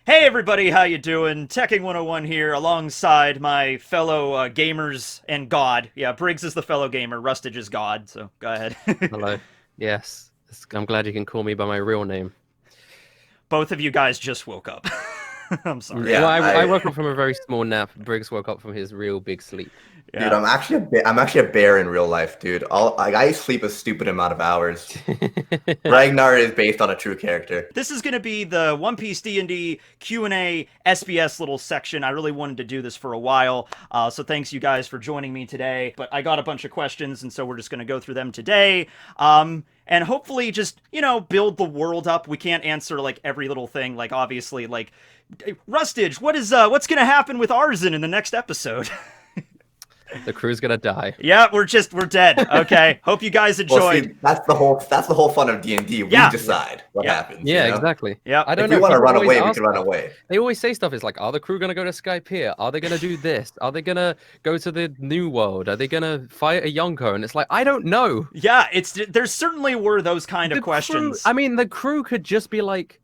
Hey everybody, how you doing? Tekking 101 here, alongside my fellow gamers and God. Yeah, Briggs is the fellow gamer, Rustage is God, so go ahead. Hello. Yes. I'm glad you can call me by my real name. Both of you guys just woke up. I'm sorry. Well, Yeah, I woke up from a very small nap. Briggs woke up from his real big sleep. dude, Yeah. I'm actually a bear in real life, dude. I sleep a stupid amount of hours. Ragnar is based on a true character. This is going to be the One Piece D&D Q&A SBS little section. I really wanted to do this for a while, so thanks you guys for joining me today. But I got a bunch of questions, and so we're just going to go through them today. And hopefully just, build the world up. We can't answer, like, every little thing. Like, obviously, like, Rustage, what's going to happen with Arzen in the next episode? The crew's gonna die. Yeah, we're dead. Okay. Hope you guys enjoyed. Well, see, that's the whole fun of D&D. We Yeah. decide what happens. Yeah, you know? exactly. Yeah. I don't If know. we want to people run always away, we ask can run that. away. They always say stuff. It's like, are the crew gonna go to Skype here? Are they gonna do this? Are they gonna go to the New World? Are they gonna fight a Yonko? And it's like, I don't know. Yeah, there certainly were those kind of The questions. Crew, I mean, the crew could just be like,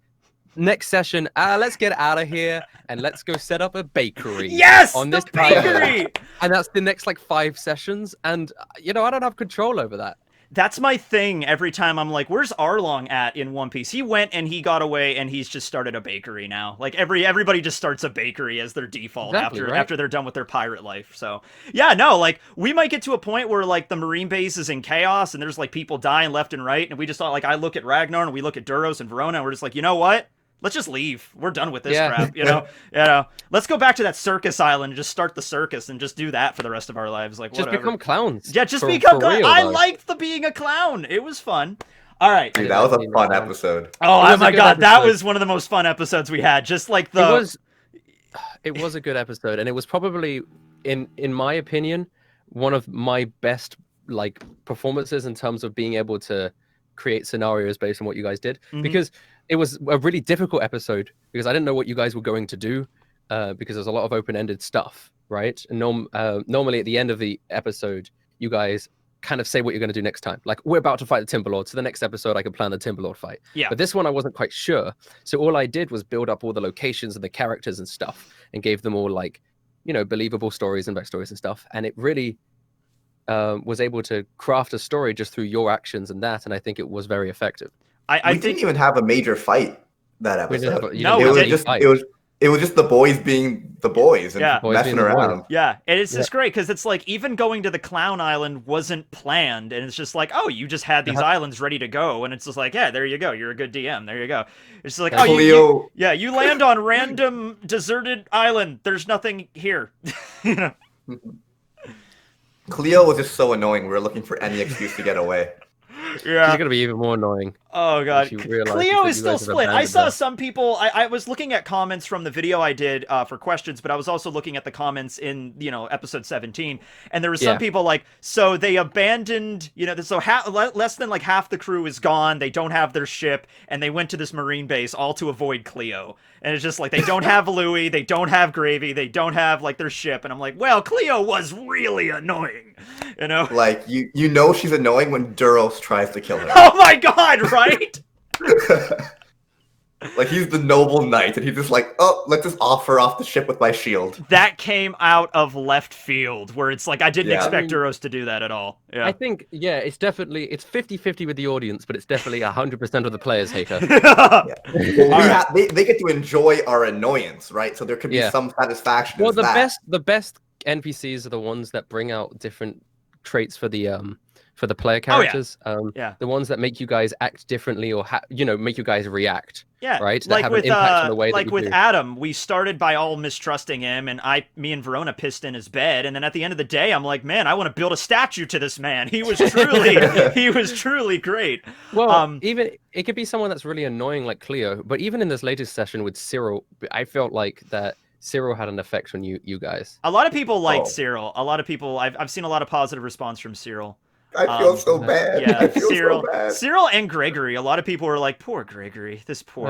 next session, let's get out of here and let's go set up a bakery. Yes, on the this island. bakery. And that's the next like 5 sessions. And I don't have control over that. That's my thing every time. I'm like, where's Arlong at in One Piece? He went and he got away and he's just started a bakery now. Like everybody just starts a bakery as their default after they're done with their pirate life. So yeah, no, like we might get to a point where like the Marine base is in chaos and there's like people dying left and right. And we just thought, like, I look at Ragnar and we look at Duros and Verona and we're just like, you know what? Let's just leave. We're done with this crap, Let's go back to that circus island and just start the circus and just do that for the rest of our lives. Like, Just whatever. become clowns. Yeah, just for become real, clowns. I though. liked the being a clown. It was fun. All right. Dude, that was a fun episode. Oh my good god, that episode. was one of the most fun episodes we had. Just like the It was a good episode, and it was probably, in my opinion, one of my best like performances in terms of being able to create scenarios based on what you guys did. Mhm. Because it was a really difficult episode because I didn't know what you guys were going to do, because there's a lot of open-ended stuff, right? And normally at the end of the episode, you guys kind of say what you're going to do next time. Like, we're about to fight the Timberlord, so the next episode I can plan the Timberlord fight. Yeah. But this one I wasn't quite sure, so all I did was build up all the locations and the characters and stuff, and gave them all like, believable stories and backstories and stuff, and it really was able to craft a story just through your actions and that, and I think it was very effective. I We think didn't even have a major fight that We didn't episode. have a- you No, didn't we have didn't. any fight. It was just the boys being the boys and Yeah. Boys messing being the boys. around. yeah, and it's just great because it's like even going to the Clown Island wasn't planned, and it's just like, oh, you just had these islands ready to go, and it's just like, yeah, there you go, you're a good DM, there you go. It's just like, oh, Cleo, you land on random deserted island. There's nothing here, Cleo was just so annoying. We were looking for any excuse to get away. Yeah. She's gonna be even more annoying. Oh god, She realized Cleo that is you still guys have split. I abandoned saw her. some people. I was looking at comments from the video I did for questions, but I was also looking at the comments in episode 17, and there were some Yeah. people like, so they abandoned, so less than like half the crew is gone. They don't have their ship, and they went to this marine base all to avoid Cleo. And it's just like they don't have Louis, they don't have Gravy, they don't have like their ship, and I'm like, well, Cleo was really annoying, Like you know she's annoying when Duros tries to kill her. Oh my god, right? Like he's the noble knight, and he's just like, oh, let's just offer off the ship with my shield. That came out of left field, where it's like I didn't Yeah. expect Duros to do that at all. Yeah. I think, it's 50-50 with the audience, but it's definitely 100% of the players hate her. Yeah. Well, they get to enjoy our annoyance, right? So there could be Yeah. some satisfaction. Well, in the that. best NPCs are the ones that bring out different traits for the player characters. Yeah. The ones that make you guys act differently or make you guys react. Yeah, Right? That like have with an impact on the way that like we with do. Adam, we started by all mistrusting him, and me and Verona pissed in his bed, and then at the end of the day, I'm like, man, I want to build a statue to this man. He was truly great. Well, even it could be someone that's really annoying like Cleo, but even in this latest session with Cyril, I felt like that Cyril had an effect on you guys. A lot of people liked Oh. Cyril. A lot of people, I've seen a lot of positive response from Cyril. I feel so bad. Yeah, I feel Cyril, so bad. Cyril and Gregory. A lot of people were like, "Poor Gregory, this poor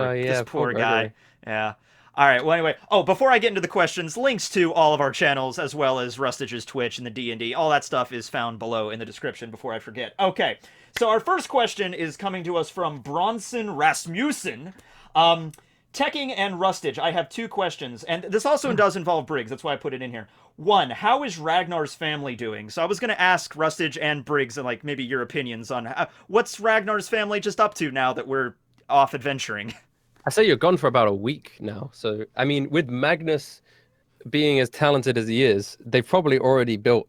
poor guy." Gregory. Yeah. All right. Well, anyway. Oh, before I get into the questions, links to all of our channels as well as Rustage's Twitch and the D&D. All that stuff is found below in the description. Before I forget. Okay. So our first question is coming to us from Bronson Rasmussen. Tekking and Rustage, I have 2 questions, and this also does involve Briggs. That's why I put it in here. 1, how is Ragnar's family doing? So I was going to ask Rustage and Briggs, and like maybe your opinions on what's Ragnar's family just up to now that we're off adventuring. I say you're gone for about a week now. So I mean, with Magnus being as talented as he is, they've probably already built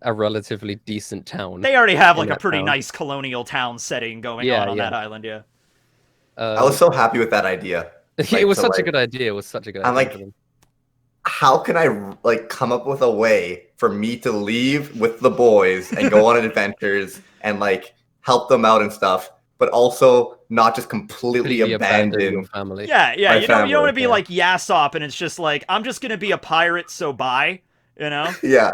a relatively decent town. They already have like a pretty nice colonial town setting going on that island. Yeah. I was so happy with that idea. It was such a good idea. It was such a good idea. I'm like, how can I like come up with a way for me to leave with the boys and go on adventures and like help them out and stuff, but also not just completely abandon your family. Yeah. You don't want to be like Yasop and it's just like, I'm just gonna be a pirate, so bye. You know? Yeah.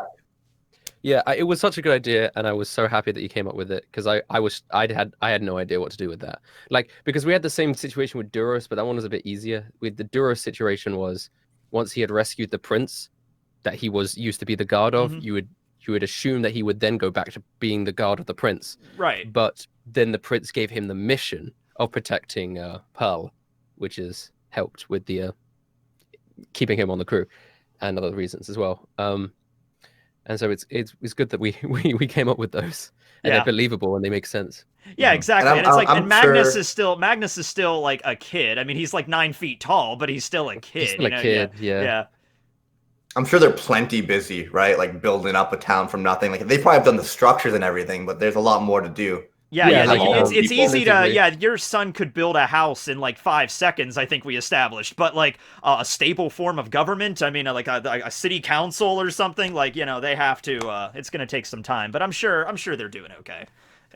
Yeah, it was such a good idea, and I was so happy that you came up with it because I had no idea what to do with that. Like, because we had the same situation with Duros, but that one was a bit easier. With the Duros situation was once he had rescued the prince that he was used to be the guard of, you would assume that he would then go back to being the guard of the prince. Right. But then the prince gave him the mission of protecting Pearl, which has helped with the keeping him on the crew and other reasons as well. And so it's good that we came up with those, and they're believable and they make sense. Yeah, exactly. And it's like, and Magnus is still like a kid. I mean, he's like 9 feet tall, but he's still a kid. He's still a kid. Yeah. I'm sure they're plenty busy, right? Like building up a town from nothing. Like they probably have done the structures and everything, but there's a lot more to do. Yeah, like, it's easy to, your son could build a house in like 5 seconds, I think we established, but like a stable form of government, I mean, like a city council or something, like, you know, they have to, it's going to take some time, but I'm sure they're doing okay.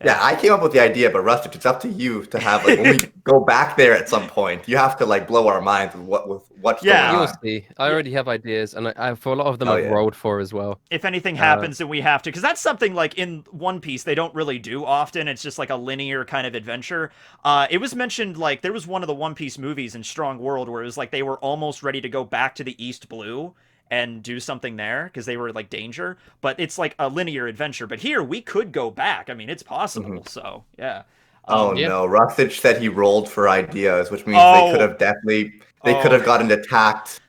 Yeah, I came up with the idea, but Rustage, it's up to you to have, like, when we go back there at some point, you have to, like, blow our minds with what's going on. You'll see. I already have ideas, and I for a lot of them I've rolled for as well. If anything happens, then we have to, because that's something, like, in One Piece, they don't really do often. It's just, like, a linear kind of adventure. It was mentioned, like, there was one of the One Piece movies in Strong World where it was, like, they were almost ready to go back to the East Blue and do something there because they were like danger, but it's like a linear adventure. But here we could go back. I mean, it's possible. So yeah. No, Rustage said he rolled for ideas, which means they could have could have gotten attacked.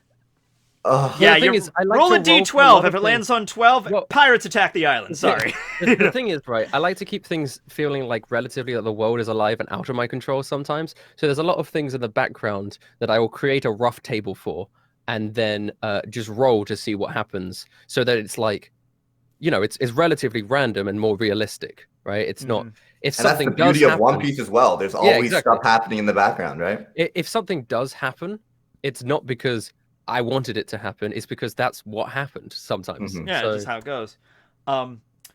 Yeah, roll a d12. If it lands on 12, pirates attack the island. Sorry. The thing is, right, I like to keep things feeling like relatively that the world is alive and out of my control sometimes. So there's a lot of things in the background that I will create a rough table for, and then just roll to see what happens, so that it's like, you know, it's relatively random and more realistic, right? It's not. If something does happen, that's the beauty of One Piece as well. There's always stuff happening in the background, right? If something does happen, it's not because I wanted it to happen. It's because that's what happened sometimes. Yeah, so, just how it goes.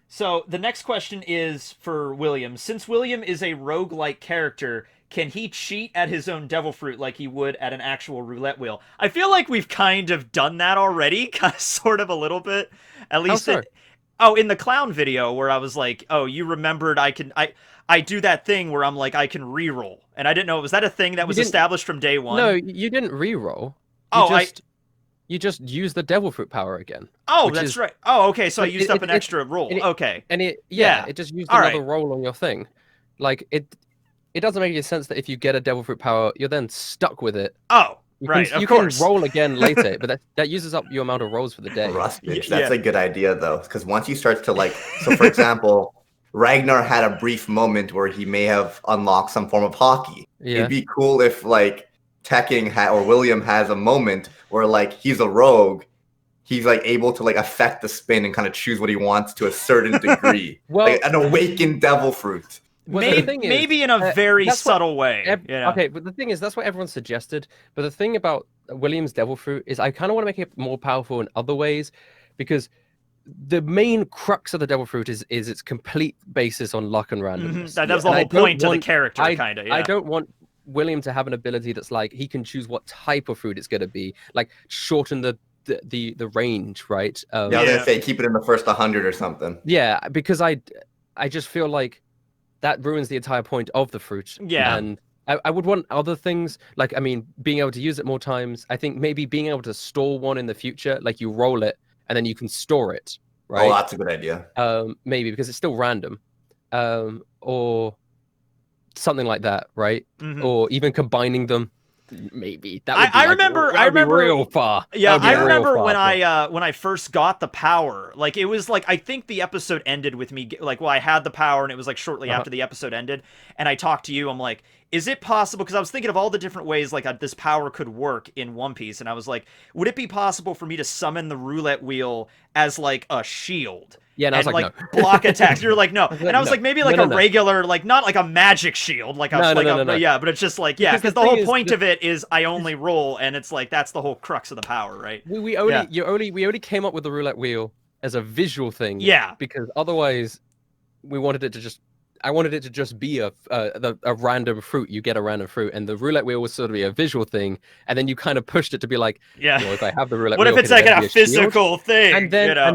So the next question is for William. Since William is a roguelike character, can he cheat at his own devil fruit like he would at an actual roulette wheel? I feel like we've kind of done that already, kind of, sort of a little bit. At least in the clown video where I was like, oh, you remembered I do that thing where I'm like, I can reroll. And I didn't know, was that a thing that was established from day one? No, you didn't reroll. You just use the devil fruit power again. Oh, that's right. Oh, okay, so I used up an extra roll. Okay. And it just used another roll on your thing. Like, it doesn't make any sense that if you get a devil fruit power, you're then stuck with it. Oh, you can roll again later, but that uses up your amount of rolls for the day. Rustage, that's a good idea, though, because once you start to, like, so for example, Ragnar had a brief moment where he may have unlocked some form of hockey. Yeah. It'd be cool if, like, Tekking or William has a moment where, like, he's a rogue, he's like able to like affect the spin and kind of choose what he wants to a certain degree. Like an awakened devil fruit. Maybe in a very subtle way. Okay, but the thing is, that's what everyone suggested. But the thing about William's devil fruit is I kind of want to make it more powerful in other ways, because the main crux of the devil fruit is its complete basis on luck and randomness. That was the whole point to the character, kind of. I don't want William to have an ability that's like he can choose what type of fruit it's going to be, like shorten the range, right? I was gonna say keep it in the first 100 or something. Yeah, because I just feel like that ruins the entire point of the fruit. Yeah, and I would want other things, like, I mean, being able to use it more times. I think maybe being able to store one in the future, like you roll it and then you can store it, right? Oh, that's a good idea. Maybe because it's still random, or something like that, right? Or even combining them. maybe that would be I remember real far. Yeah, I remember when I first got the power. Like it was like I think the episode ended with me like I had the power and it was like shortly after the episode ended, and I talked to you. I'm like, is it possible? Because I was thinking of all the different ways like this power could work in One Piece, and I was like, would it be possible for me to summon the roulette wheel as like a shield? Yeah, and I was like, no. Block attacks. You're like, no. And I was like, maybe like a regular, like not like a magic shield, like a yeah, but it's just like, yeah, because the whole point of it is I only roll, and it's like that's the whole crux of the power, right? We only came up with the roulette wheel as a visual thing, yeah, because otherwise we wanted it to just. I wanted it to just be a random fruit. You get a random fruit, and the roulette wheel was sort of be a visual thing, and then you kind of pushed it to be like, yeah, well, if I have the roulette what wheel, if it's like a physical thing? And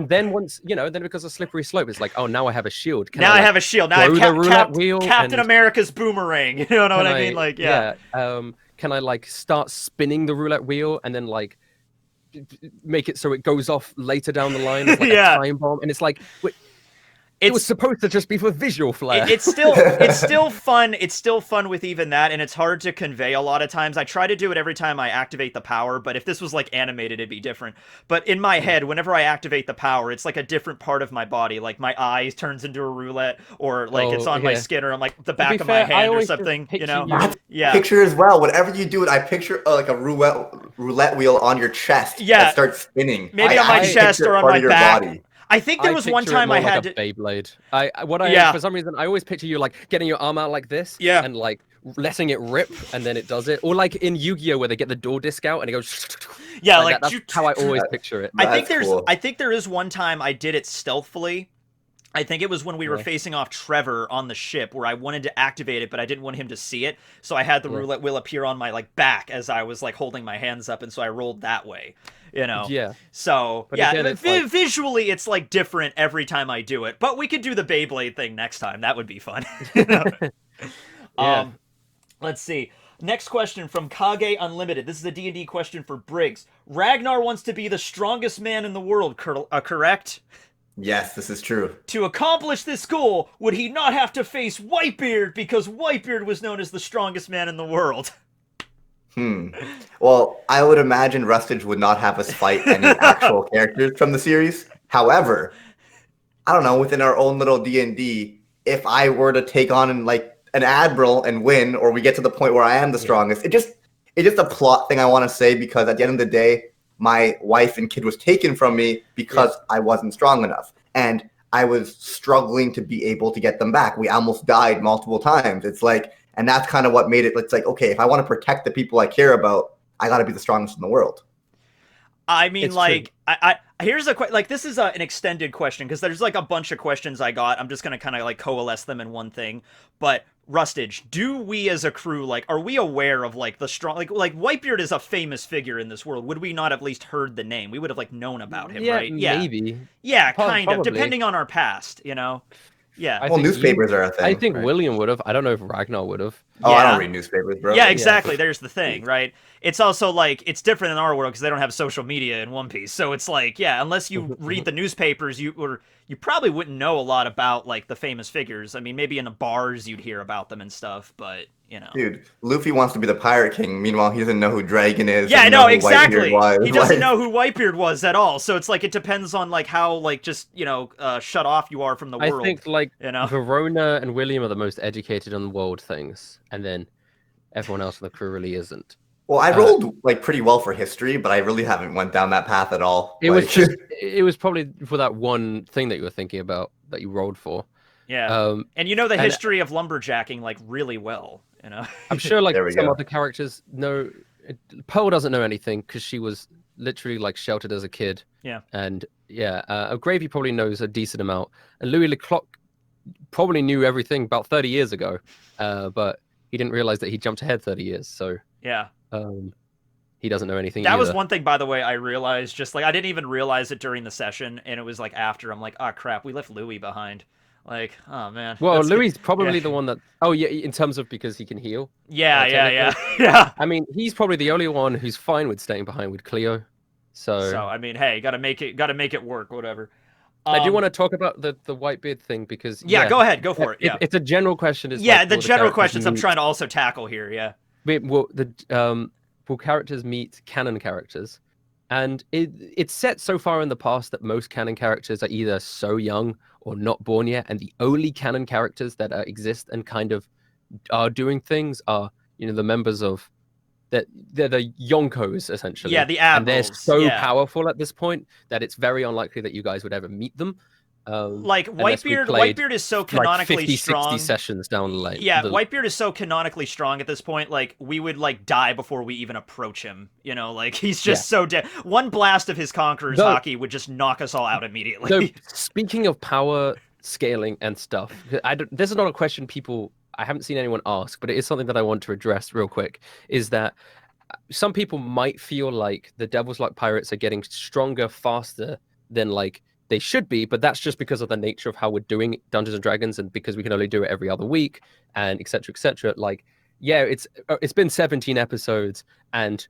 then once then because of slippery slope, it's like, oh, now I have a shield. Now I have a shield. Now I have Captain America's boomerang. You know what I mean? Like, yeah. Can I like start spinning the roulette wheel and then like make it so it goes off later down the line? It's like a time bomb, and it's like. It was supposed to just be for visual flair. It's still fun. It's still fun with even that, and it's hard to convey a lot of times. I try to do it every time I activate the power, but if this was like animated, it'd be different. But in my head, whenever I activate the power, it's like a different part of my body. Like my eyes turns into a roulette, or like it's on my skin, or on like the back of my hand or something. You know? Yeah. Picture as well. Whenever you do it, I picture like a roulette wheel on your chest. Yeah. That starts spinning. Maybe on my chest or on my back. Body. I think there was one time I had to Beyblade. For some reason I always picture you like getting your arm out like this, and like letting it rip, and then it does it. Or like in Yu-Gi-Oh, where they get the door disc out and it goes. Yeah, like that's how I always picture it. I think there is one time I did it stealthily. I think it was when we were facing off Trevor on the ship, where I wanted to activate it, but I didn't want him to see it. So I had the roulette wheel appear on my like back as I was like holding my hands up, and so I rolled that way. You know. Yeah. So again, visually, it's like different every time I do it. But we could do the Beyblade thing next time. That would be fun. Let's see. Next question from Kage Unlimited. This is a D&D question for Briggs. Ragnar wants to be the strongest man in the world. Correct? Yes, this is true. To accomplish this goal, would he not have to face Whitebeard, because Whitebeard was known as the strongest man in the world? Well, I would imagine Rustage would not have us fight any actual characters from the series. However, I don't know, within our own little D&D, if I were to take on like an admiral and win, or we get to the point where I am the strongest, it's just a plot thing I want to say, because at the end of the day, my wife and kid was taken from me because I wasn't strong enough. And I was struggling to be able to get them back. We almost died multiple times. It's like, and that's kind of what made it, it's like, okay, if I want to protect the people I care about, I got to be the strongest in the world. I mean, it's like, here's a question. Like, this is an extended question, because there's like a bunch of questions I got. I'm just going to kind of like coalesce them in one thing. But Rustage, do we as a crew, like, are we aware of like the strong, like Whitebeard is a famous figure in this world. Would we not have at least heard the name? We would have like known about him, right? Yeah, maybe. Yeah, kind of, depending on our past, you know? Yeah. Well, newspapers are a thing. I think William would have. I don't know if Ragnar would have. Oh, I don't read newspapers, bro. Yeah, exactly. There's the thing, right? It's also like, it's different in our world because they don't have social media in One Piece. So it's like, yeah, unless you read the newspapers, you probably wouldn't know a lot about like the famous figures. I mean, maybe in the bars you'd hear about them and stuff, but you know. Dude, Luffy wants to be the Pirate King. Meanwhile, he doesn't know who Dragon is. Yeah, no, exactly. He doesn't know who Whitebeard was at all. So it's like, it depends on like how like just, you know, shut off you are from the world. I think like, you know? Verona and William are the most educated on world things. And then everyone else in the crew really isn't. Well, I rolled like pretty well for history, but I really haven't went down that path at all. It was probably for that one thing that you were thinking about that you rolled for. Yeah. And you know the history of lumberjacking like really well, you know. I'm sure like some other characters know. Pearl doesn't know anything because she was literally like sheltered as a kid. Yeah. And Gravy probably knows a decent amount, and Louis Leclerc probably knew everything about 30 years ago, but he didn't realize that he jumped ahead 30 years. So yeah. He doesn't know anything. That was one thing, by the way, I realized. Just like I didn't even realize it during the session, and it was like after. I'm like, oh crap, we left Louis behind. Like, oh man. Well, Louis is probably the one that. Oh yeah, in terms of because he can heal. Yeah. I mean, he's probably the only one who's fine with staying behind with Cleo. So I mean, hey, gotta make it work, whatever. I do want to talk about the Whitebeard thing because go ahead, go for it. Yeah, it's a general question. The general questions I'm trying to also tackle here. Yeah. Well, will characters meet canon characters? And it's set so far in the past that most canon characters are either so young or not born yet, and the only canon characters that exist and kind of are doing things are, the members of that. They're the Yonkos, essentially. Yeah, the admirals. And they're so powerful at this point that it's very unlikely that you guys would ever meet them. Like Whitebeard is so canonically like 50, strong. 60 sessions down the lane. Yeah, Whitebeard is so canonically strong at this point. Like we would like die before we even approach him. Like he's just so dead. One blast of his Conqueror's Haki would just knock us all out immediately. So speaking of power scaling and stuff, this is not a question I haven't seen anyone ask, but it is something that I want to address real quick. Is that some people might feel like the Devil's Luck pirates are getting stronger faster than like they should be, but that's just because of the nature of how we're doing Dungeons and Dragons, and because we can only do it every other week, and etc. etc. Like, yeah, it's been 17 episodes, and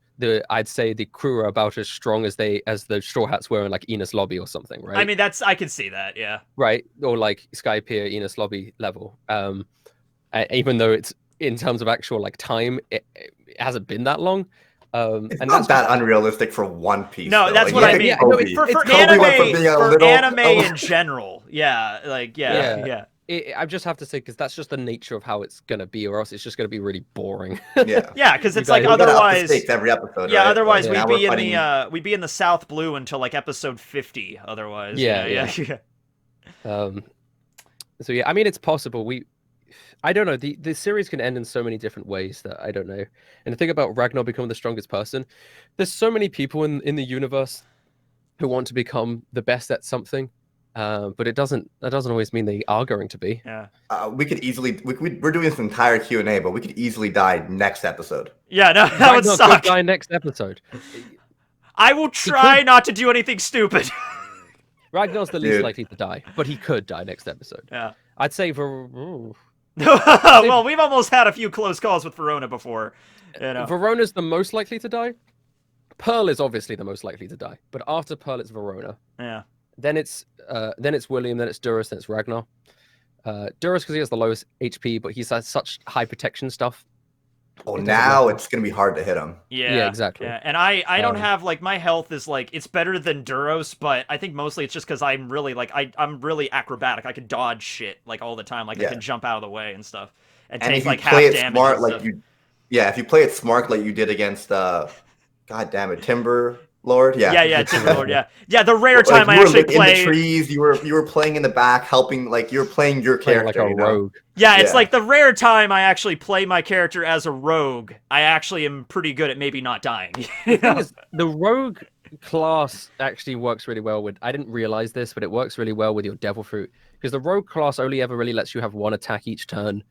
I'd say the crew are about as strong as the Straw Hats were in like Enos Lobby or something, right? I mean, I can see that, yeah. Right, or like Skypiea, Enos Lobby level. Even though it's in terms of actual like time, it hasn't been that long. It's not that unrealistic for One Piece. No, that's what I mean. Yeah, for anime in general, yeah. I just have to say, because that's just the nature of how it's gonna be, or else it's just gonna be really boring. Yeah, because it's like otherwise every episode. Yeah, right? otherwise we'd be in the South Blue until like episode 50. Otherwise, yeah. So yeah, I mean, it's possible. I don't know. The series can end in so many different ways that I don't know. And the thing about Ragnar becoming the strongest person, there's so many people in the universe who want to become the best at something, but that doesn't always mean they are going to be. Yeah. We could easily we're doing this entire Q&A, but we could easily die next episode. Yeah, no, that would suck. Could die next episode. I will try not to do anything stupid. Ragnar's the least likely to die, but he could die next episode. Yeah. I'd say well, we've almost had a few close calls with Verona before. Verona's the most likely to die. Pearl is obviously the most likely to die, but after Pearl, it's Verona. Yeah. Then it's William. Then it's Duras. Then it's Ragnar. Duras because he has the lowest HP, but he's has such high protection stuff. Oh, now it's gonna be hard to hit him. Yeah, exactly. Yeah. And I don't have like my health is like it's better than Duros, but I think mostly it's just because I'm really like I'm really acrobatic. I can dodge shit like all the time. Like I can jump out of the way and stuff and take like half damage. Smart, like if you play it smart like you did against God damn it, Timber Lord. Yeah, Timber Lord. Yeah. The rare time I actually played in the trees, you were playing in the back, helping, like you were playing your character, like a rogue. Yeah, it's like the rare time I actually play my character as a rogue. I actually am pretty good at maybe not dying. The rogue class actually works really well with. I didn't realize this, but it works really well with your Devil Fruit, because the rogue class only ever really lets you have one attack each turn.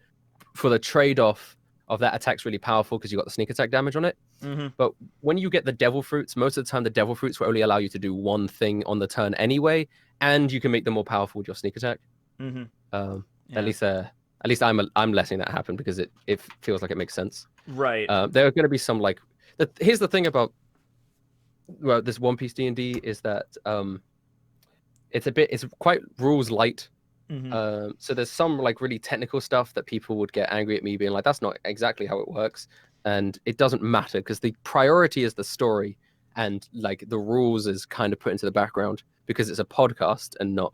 For the trade-off of that attack's really powerful because you got the sneak attack damage on it. Mm-hmm. But when you get the Devil Fruits, most of the time the Devil Fruits will only allow you to do one thing on the turn anyway, and you can make them more powerful with your sneak attack. Mm-hmm. At least I'm letting that happen because it feels like it makes sense. Right. There are going to be some like. Here's the thing about this One Piece D&D is that it's quite rules light. Mm-hmm. So there's some like really technical stuff that people would get angry at me being like, that's not exactly how it works, and it doesn't matter because the priority is the story, and like the rules is kind of put into the background because it's a podcast and not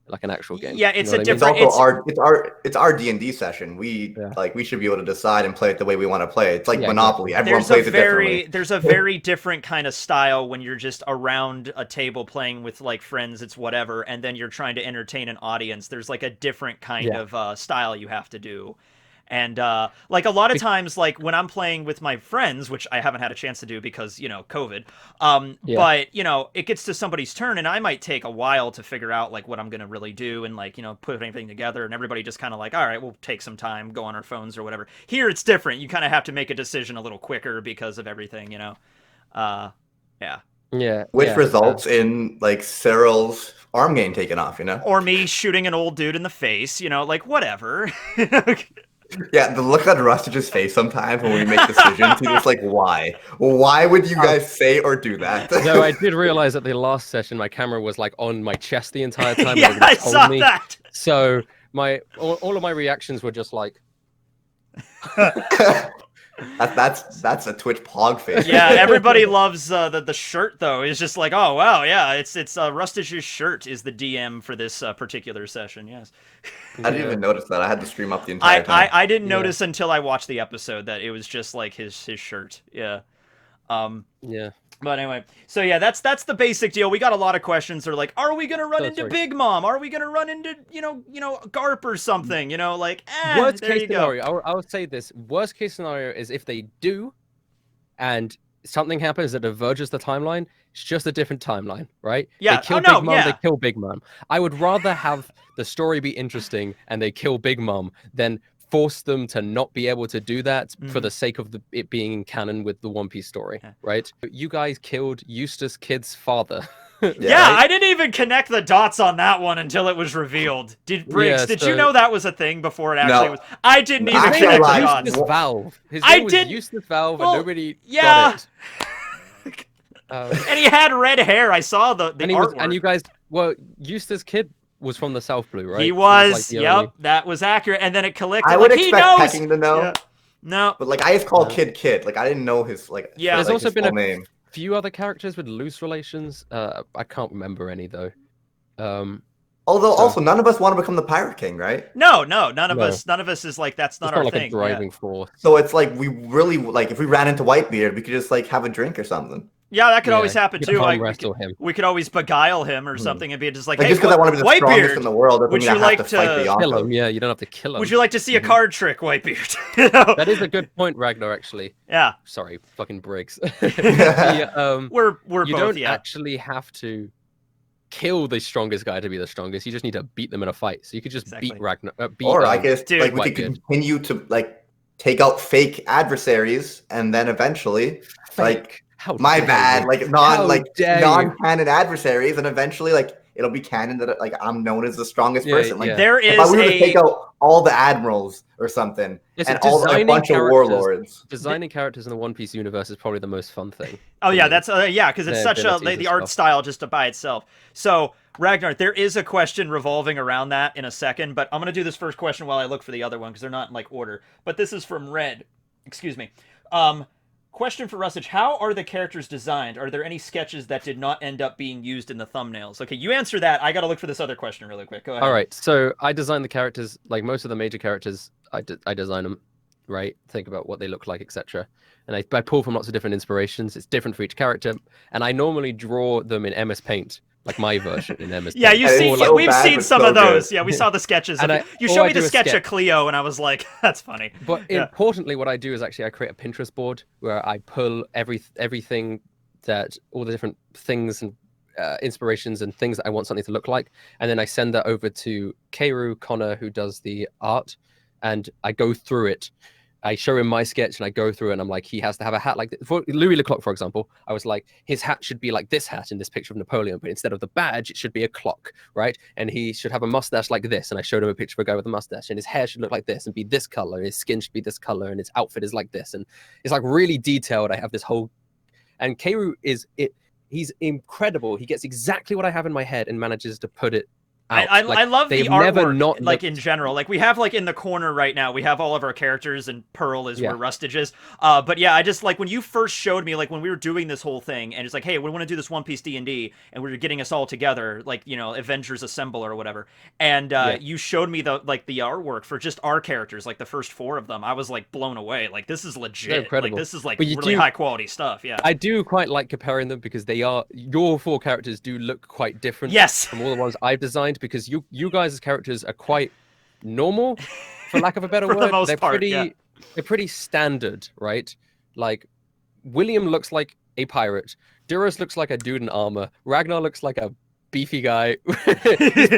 like an actual game. Yeah, it's a different. It's our D&D session. We should be able to decide and play it the way we want to play. It's like Monopoly. Everyone plays it differently. There's a very different kind of style when you're just around a table playing with like friends. It's whatever, and then you're trying to entertain an audience. There's like a different kind of style you have to do. And like a lot of times, like when I'm playing with my friends, which I haven't had a chance to do because, COVID, but, it gets to somebody's turn and I might take a while to figure out like what I'm going to really do and like, put anything together, and everybody just kind of like, all right, we'll take some time, go on our phones or whatever. Here it's different. You kind of have to make a decision a little quicker because of everything, Which results in like Cyril's arm game taken off, or me shooting an old dude in the face, like whatever. Yeah, the look on Rustage's face sometimes when we make decisions, he's just like, why? Why would you guys say or do that? No, I did realize at the last session my camera was like on my chest the entire time. Yeah, I saw that. So all of my reactions were just like That's a Twitch pog face. Yeah, everybody loves the shirt though. It's just like, oh wow, yeah, it's Rustage's shirt is the DM for this particular session. Yes. I didn't even notice that. I had to stream up the entire time. I didn't notice until I watched the episode that it was just like his shirt. Yeah. Yeah. But anyway, so yeah, that's the basic deal. We got a lot of questions. They're like, are we gonna run into Big Mom? Are we gonna run into Garp or something? Like worst there case you go. scenario. I would say this: worst case scenario is if they do, and something happens that diverges the timeline. It's just a different timeline, right? Yeah. They kill Big Mom. They kill Big Mom. I would rather have the story be interesting and they kill Big Mom than force them to not be able to do that for the sake of it being in canon with the One Piece story, right? You guys killed Eustace Kid's father. Yeah, right? I didn't even connect the dots on that one until it was revealed. Did you know that was a thing before it actually was? I didn't even connect the dots. Eustace Valve. His name was Eustace Valve, and nobody got it. And he had red hair. I saw the artwork. And you guys, Eustace Kid was from the South Blue, right? He was. Yep, that was accurate. And then it collected. I would expect Tekking to know. Yeah. No, but I just call Kid. I didn't know his Yeah, there's also been a few other characters with loose relations. I can't remember any though. Although also none of us want to become the Pirate King, right? No, none of us. None of us is like that's not our like thing. A driving force. So it's like we really if we ran into Whitebeard, we could just have a drink or something. Yeah, that could always happen too. We could always beguile him or something and be just like, hey, just because I want to be the strongest in the world, would you like to kill him? Yeah, you don't have to kill him. Would you like to see a card trick, Whitebeard? That is a good point, Ragnar. Actually. Yeah. Sorry, fucking Briggs. We're you don't actually have to kill the strongest guy to be the strongest. You just need to beat them in a fight. So you could just beat Ragnar. Or I guess we could continue to take out fake adversaries, and then eventually non-canon adversaries, and eventually it'll be canon that I'm known as the strongest person. There is if I were to take out all the admirals or something, and a bunch of warlords. Designing characters in the One Piece universe is probably the most fun thing. Oh yeah, that's because it's such the art style just by itself. So Ragnar, there is a question revolving around that in a second, but I'm gonna do this first question while I look for the other one because they're not in order. But this is from Red. Excuse me. Question for Rustage: how are the characters designed? Are there any sketches that did not end up being used in the thumbnails? Okay, you answer that. I got to look for this other question really quick. Go ahead. All right, so I designed the characters, most of the major characters. I design them, right? Think about what they look like, etc. And I pull from lots of different inspirations. It's different for each character, and I normally draw them in MS Paint. Like my version in MS. Yeah, we've seen some of those. Yeah, we saw the sketches. You showed me the sketch of Cleo, and I was like, "That's funny." But importantly, what I do is actually I create a Pinterest board where I pull everything all the different things and inspirations and things that I want something to look like, and then I send that over to kaerru Connor, who does the art, and I go through it. I show him my sketch and I go through it and I'm like, he has to have a hat like this. For Louis Leclerc, for example, I was like, his hat should be like this hat in this picture of Napoleon, but instead of the badge, it should be a clock, right? And he should have a mustache like this. And I showed him a picture of a guy with a mustache, and his hair should look like this and be this color, and his skin should be this color, and his outfit is like this. And it's really detailed. I have this whole, and kaerru he's incredible. He gets exactly what I have in my head and manages to put it out. I love the artwork, in general. We have in the corner right now, we have all of our characters, and Pearl is where Rustage is. But yeah, I just when you first showed me, when we were doing this whole thing, and it's hey, we want to do this One Piece D&D, and we were getting us all together, Avengers Assemble or whatever. And you showed me the artwork for just our characters, the first 4 of them. I was blown away. This is legit. Incredible. This is really high quality stuff. Yeah. I do quite like comparing them because your 4 characters do look quite different from all the ones I've designed. Because you guys' characters are quite normal, for lack of a better word. The most part, they're pretty standard, right? William looks like a pirate. Duros looks like a dude in armor. Ragnar looks like a beefy guy.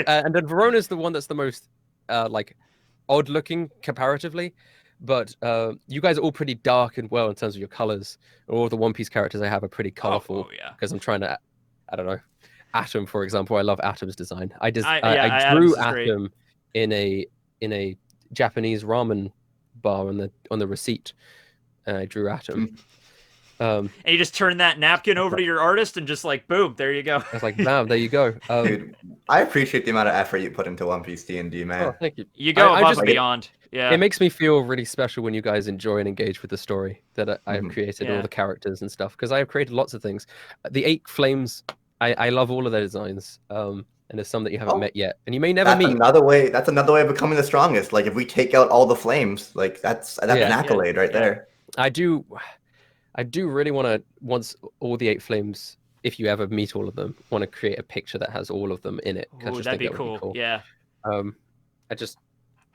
And then Verona's the one that's the most odd looking comparatively. But you guys are all pretty dark and in terms of your colors. All the One Piece characters I have are pretty colorful. Because I'm trying to, I don't know. Atom, for example, I love Atom's design. I drew Atom in a Japanese ramen bar on the receipt. I drew Atom. And you just turn that napkin over to your artist and just boom, there you go. I was like, bam, there you go. Dude, I appreciate the amount of effort you put into One Piece D&D, man. Oh, thank you. You go above and beyond. Yeah. It makes me feel really special when you guys enjoy and engage with the story that I have created, all the characters and stuff, because I have created lots of things. The 8 Flames, I love all of their designs. And there's some that you haven't met yet, and you may never meet. That's another way of becoming the strongest. Like if we take out all the flames, like that's an accolade right there. I do really want to, once all the 8 Flames, if you ever meet all of them, want to create a picture that has all of them in it. Ooh, that'd be cool. Yeah.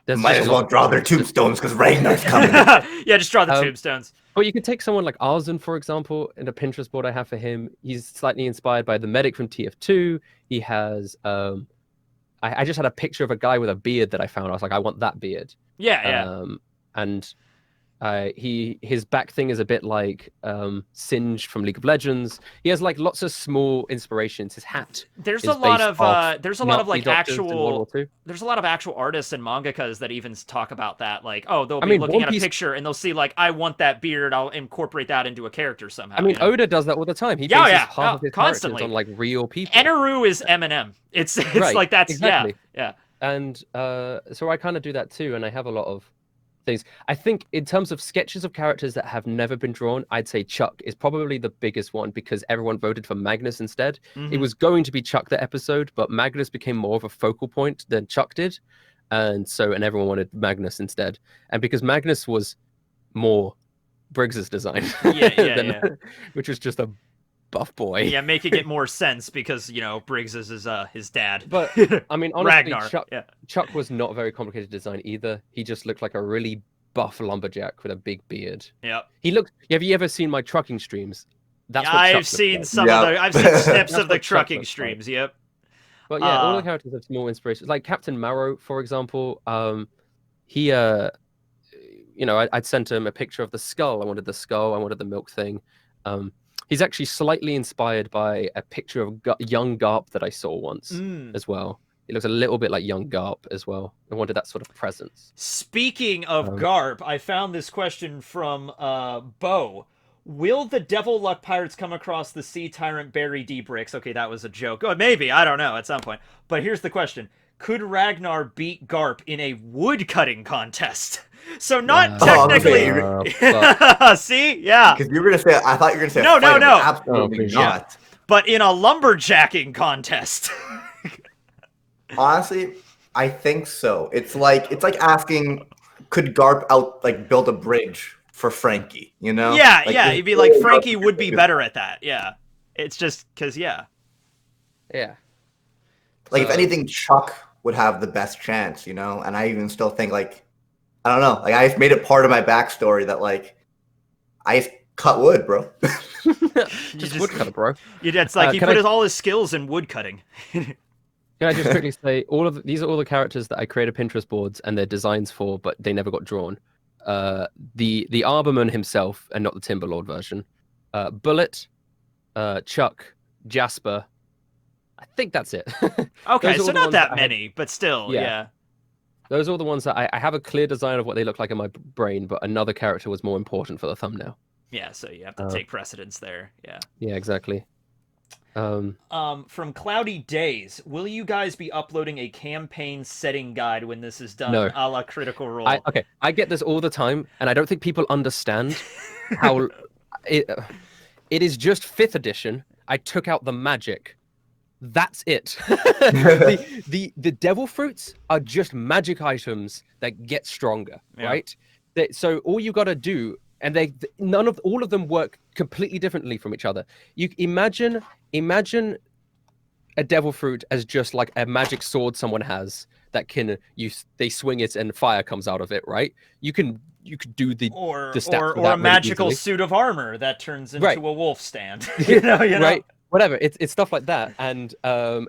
Might as well draw their tombstones because Ragnar's coming. Yeah, just draw the tombstones. But you could take someone like Arzen, for example, in a Pinterest board I have for him. He's slightly inspired by the medic from TF2. He has I just had a picture of a guy with a beard that I found. I was like, I want that beard. Yeah. And his back thing is a bit like Singe from League of Legends. He has like lots of small inspirations. His hat. There's a lot of like actual artists and mangakas that even talk about that. Like, oh, they'll be looking at a picture and they'll see like, I want that beard. I'll incorporate that into a character somehow. I mean, Oda does that all the time. He bases half of his constantly on like real people. Eneru is Eminem. It's right, like that's exactly. Yeah. And so I kind of do that too, and I have a lot of things. I think in terms of sketches of characters that have never been drawn, I'd say Chuck is probably the biggest one because everyone voted for Magnus instead. It was going to be Chuck the episode, but Magnus became more of a focal point than Chuck did, and everyone wanted Magnus instead. And because Magnus was more Briggs's design, which was just a buff boy. Yeah, making it more sense because Briggs is his dad. But I mean, honestly, Chuck was not a very complicated design either. He just looked like a really buff lumberjack with a big beard. Yeah. He looked. Have you ever seen my trucking streams? That's what I've seen some of the. I've seen snips of the trucking streams. Yep. But yeah, all the characters have small inspirations. Like Captain Marrow, for example. He I'd sent him a picture of the skull. I wanted the skull. I wanted the milk thing. He's actually slightly inspired by a picture of young Garp that I saw once as well. It looks a little bit like young Garp as well. I wanted that sort of presence. Speaking of Garp, I found this question from Bo. Will the Devil Luck Pirates come across the Sea Tyrant Barry D. Briggs? Okay, that was a joke. Oh, maybe. I don't know at some point. But here's the question. Could Ragnar beat Garp in a woodcutting contest? So not technically. See, yeah. Because you were gonna say, I thought you were gonna say. No. Absolutely not. But in a lumberjacking contest. Honestly, I think so. It's like asking, could Garp build a bridge for Frankie? Yeah. You'd be like, Frankie would be better at that. Yeah. It's just because, yeah. Like if anything, Chuck would have the best chance, and I even still think I don't know, I just made it part of my backstory that I just cut wood, bro. just wood cutter, bro. It's like he put all his skills in wood cutting. Can I just quickly say, these are all the characters that I created Pinterest boards and their designs for, but they never got drawn. The Arborman himself, and not the Timberlord version. Bullet, Chuck, Jasper. I think that's it. Okay, so not that many, but still, yeah. Those are all the ones that I have a clear design of what they look like in my brain, but another character was more important for the thumbnail. Yeah, so you have to take precedence there. Yeah. Yeah, exactly. From Cloudy Days, will you guys be uploading a campaign setting guide when this is done, a la Critical Role? I get this all the time, and I don't think people understand how it is just 5th edition. I took out the magic. That's it. the devil fruits are just magic items that get stronger, right? So all you got to do, and all of them work completely differently from each other. You imagine a devil fruit as just like a magic sword someone has that they swing it and fire comes out of it, right? You could do the stats or a magical suit of armor that turns into a wolf stand. Right. Whatever, it's stuff like that, and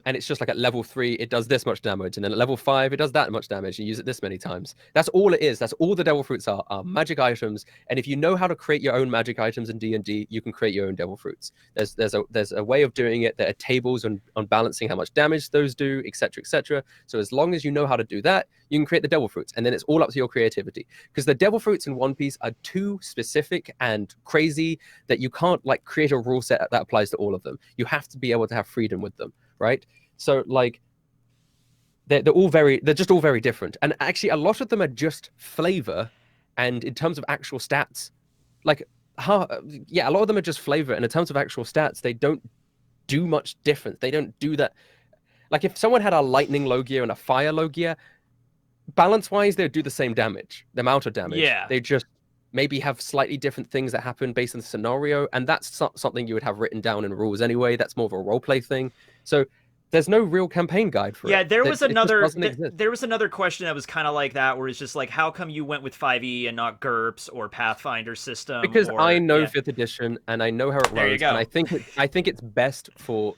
it's just like at level 3 it does this much damage, and then at level 5 it does that much damage. You use it this many times. That's all it is. That's all the devil fruits are magic items. And if you know how to create your own magic items in D&D, you can create your own devil fruits. There's a way of doing it. There are tables on balancing how much damage those do, etc., etc. So as long as you know how to do that, you can create the devil fruits, and then it's all up to your creativity. Because the devil fruits in One Piece are too specific and crazy that you can't create a rule set that applies to all of them. You have to be able to have freedom with them, right? So they're just all very different. And actually, a lot of them are just flavor, and in terms of actual stats, like a lot of them are just flavor, and in terms of actual stats, they don't do much difference. They don't do that. Like if someone had a lightning Logia and a fire Logia, balance-wise, they'd do the same damage, the amount of damage. Yeah. They just maybe have slightly different things that happen based on the scenario, and that's something you would have written down in rules anyway. That's more of a roleplay thing. So there's no real campaign guide for it. Yeah, there was another question that was kind of like that, where it's just like, how come you went with 5e and not GURPS or Pathfinder system? Because I know 5th edition and I know how it runs. There you go. And I think it's best for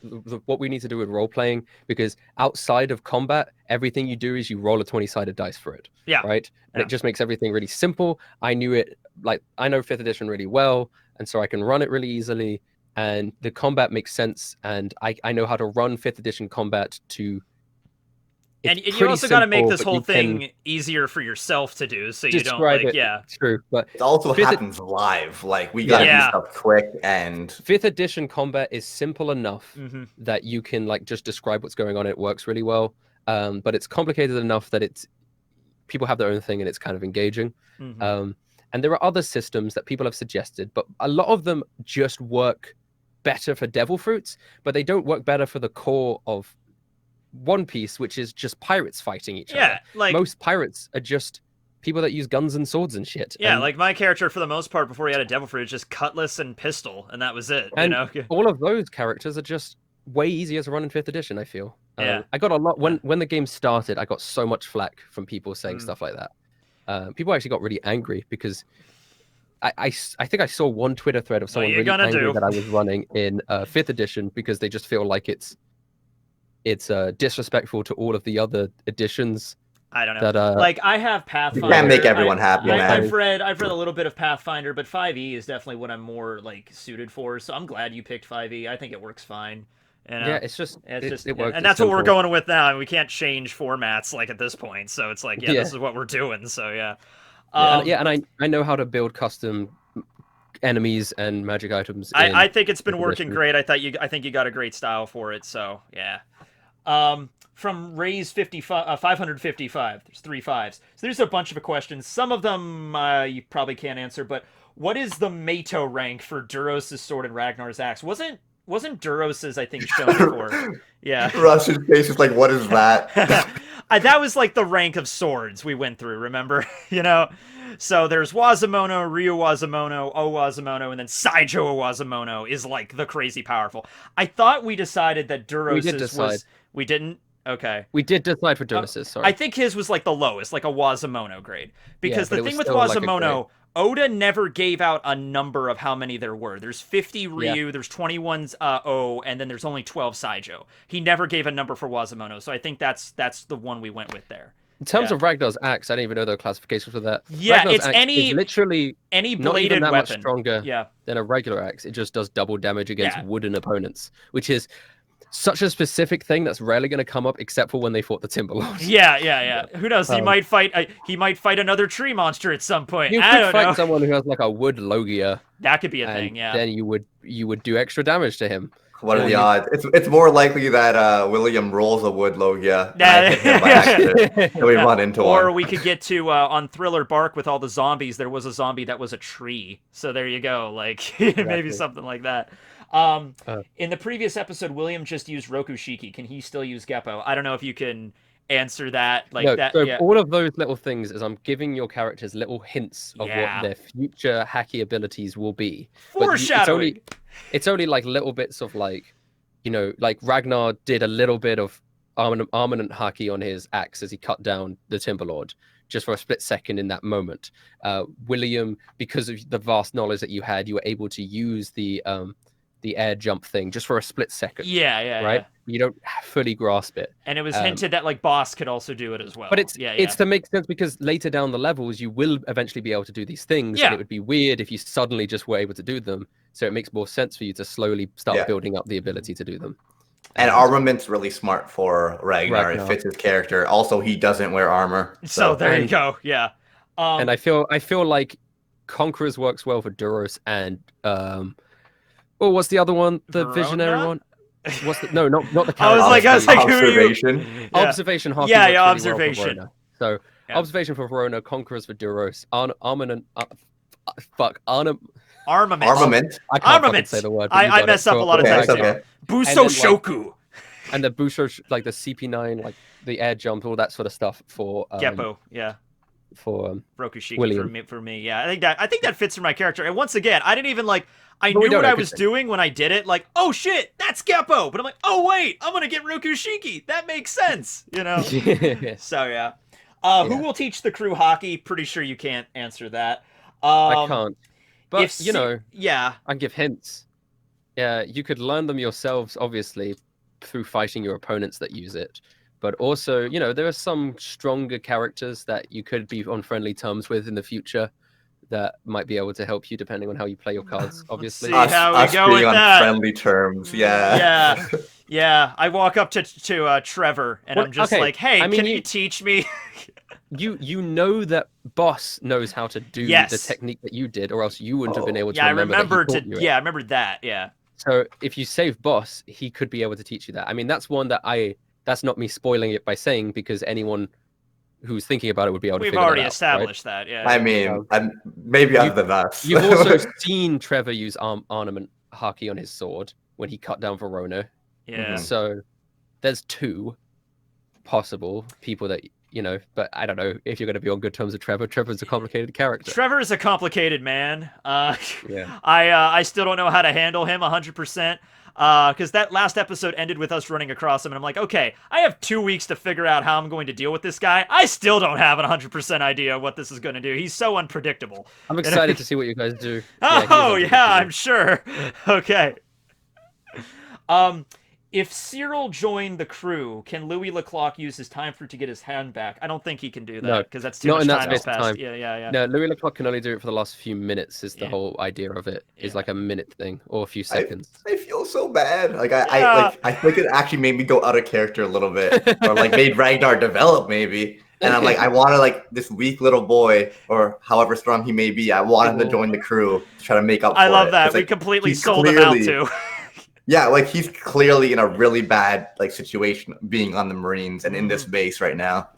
what we need to do with role playing, because outside of combat, everything you do is you roll a 20-sided dice for it. Yeah. Right. And it just makes everything really simple. I know 5th edition really well, and so I can run it really easily. And the combat makes sense, and I know how to run 5th edition combat to. And you also got to make this whole thing easier for yourself to do, so you don't like, True, but it also happens live. Like we gotta do stuff quick, and 5th edition combat is simple enough that you can like just describe what's going on. It works really well, but it's complicated enough that people have their own thing, and it's kind of engaging. And there are other systems that people have suggested, but a lot of them just work better for devil fruits, but they don't work better for the core of One Piece, which is just pirates fighting each other. Like most pirates are just people that use guns and swords and shit. Yeah, like my character for the most part before he had a devil fruit was just cutlass and pistol, and that was it. And all of those characters are just way easier to run in 5th edition, I feel. I got a lot when the game started. I got so much flack from people saying stuff like that. People actually got really angry because I think I saw one Twitter thread of someone really angry that I was running in 5th edition because they just feel like it's disrespectful to all of the other editions. I don't know. Like I have Pathfinder. You can't make everyone happy, man. I've read a little bit of Pathfinder, but 5e is definitely what I'm more like suited for. So I'm glad you picked 5e. I think it works fine. Yeah, it works. And that's what we're going with now. And we can't change formats like at this point. So it's like, this is what we're doing. So yeah. And I know how to build custom enemies and magic items. I think it's been working great. I think you got a great style for it. So yeah. From Ray's 555, there's 3 5s. So there's a bunch of questions. Some of them you probably can't answer, but what is the Mato rank for Duros' sword and Ragnar's axe? Wasn't Duros's, I think, shown before? Yeah. Rush's face is like, what is that? That was like the rank of swords we went through, remember? So there's Wazamono, Ryu Wazamono, Owazamono, and then Saijo Owazamono is like the crazy powerful. I thought we decided that Duros's was... We didn't? Okay. We did decide for Duros's, sorry. I think his was like the lowest, like a Wazamono grade. Because the thing with Wazamono... Oda never gave out a number of how many there were. There's 50 Ryu, there's 21 O, and then there's only 12 Saijo. He never gave a number for Wazamono, so I think that's the one we went with there. In terms of Ragnar's axe, I didn't even know there were classifications for that. Yeah, Ragnar's it's axe is literally any not bladed even that weapon. much stronger than a regular axe. It just does double damage against wooden opponents, which is such a specific thing that's rarely going to come up except for when they fought the Timberlord. Yeah. Who knows? He might fight another tree monster at some point. You could fight someone who has like a wood Logia. That could be a thing, yeah. Then you would do extra damage to him. What are the odds? It's more likely that William rolls a wood Logia and I hit him by accident, and we run into one. Or we could get to on Thriller Bark with all the zombies. There was a zombie that was a tree. So there you go. Like maybe something like that. In the previous episode, William just used Rokushiki. Can he still use Geppo? I don't know if you can answer that. All of those little things is I'm giving your characters little hints of what their future hacky abilities will be. Foreshadowing. It's only like little bits of like Ragnar did a little bit of armament haki on his axe as he cut down the Timberlord just for a split second in that moment. William, because of the vast knowledge that you had, you were able to use the air jump thing just for a split second. Yeah. Right? You don't fully grasp it. And it was hinted that like Boss could also do it as well. But it's to make sense because later down the levels, you will eventually be able to do these things. Yeah. And it would be weird if you suddenly just were able to do them. So it makes more sense for you to slowly start building up the ability to do them. And armament's really smart for Ragnar. It fits his character. Also, he doesn't wear armor. So there you go. Yeah. And I feel like Conquerors works well for Duros and what's the other one? The Verona? Visionary one? What's the not the character. I was like, observation. Observation hockey. Yeah, works yeah, really observation. Well for so observation for Verona, conquerors for Duros, armament. Armament. I can't fucking say the word. I mess up a lot of times. Okay. Buso Shoku. And the Busho, like the CP9, like the air jump, all that sort of stuff for Geppo, yeah. For Rokushiki William. for me, yeah. I think that fits for my character. And once again, I didn't even like. I knew what I was doing when I did it. Like, oh shit, that's Geppo. But I'm like, oh wait, I'm gonna get Rokushiki. That makes sense, you know. So yeah. Who will teach the crew hockey? Pretty sure you can't answer that. I can't. But yeah, I can give hints. Yeah, you could learn them yourselves, obviously, through fighting your opponents that use it. But also, there are some stronger characters that you could be on friendly terms with in the future that might be able to help you, depending on how you play your cards, obviously. Let's see how we go with on that. Friendly terms, yeah. Yeah. I walk up to Trevor, and I'm just like, hey, can you teach me? You know that Boss knows how to do the technique that you did, or else you wouldn't have been able to remember that he taught you it. I remembered that, yeah. So if you save Boss, he could be able to teach you that. I mean, that's one that that's not me spoiling it by saying, because anyone who's thinking about it would be able to figure that out. We've already established that, yeah. I mean, maybe I'm the best. You've also seen Trevor use ornament haki on his sword when he cut down Verona. Yeah. So there's two possible people that, but I don't know if you're going to be on good terms with Trevor. Trevor's a complicated character. Trevor is a complicated man. Yeah. I still don't know how to handle him 100%. Because that last episode ended with us running across him, and I'm like, okay, I have 2 weeks to figure out how I'm going to deal with this guy. I still don't have a 100% idea what this is going to do. He's so unpredictable. I'm excited to see what you guys do. I'm sure. Okay. If Cyril joined the crew, can Louis Leclerc use his time fruit to get his hand back? I don't think he can do that, because that's too much time has passed. Yeah. No, Louis Leclerc can only do it for the last few minutes, is the whole idea of it. Is like a minute thing, or a few seconds. I feel so bad. I think it actually made me go out of character a little bit, or like made Ragnar develop maybe. And I'm like, I want to this weak little boy, or however strong he may be, I want him to join the crew to try to make up for it. I love that. We completely sold him out too. Yeah, he's clearly in a really bad situation being on the Marines and in this base right now.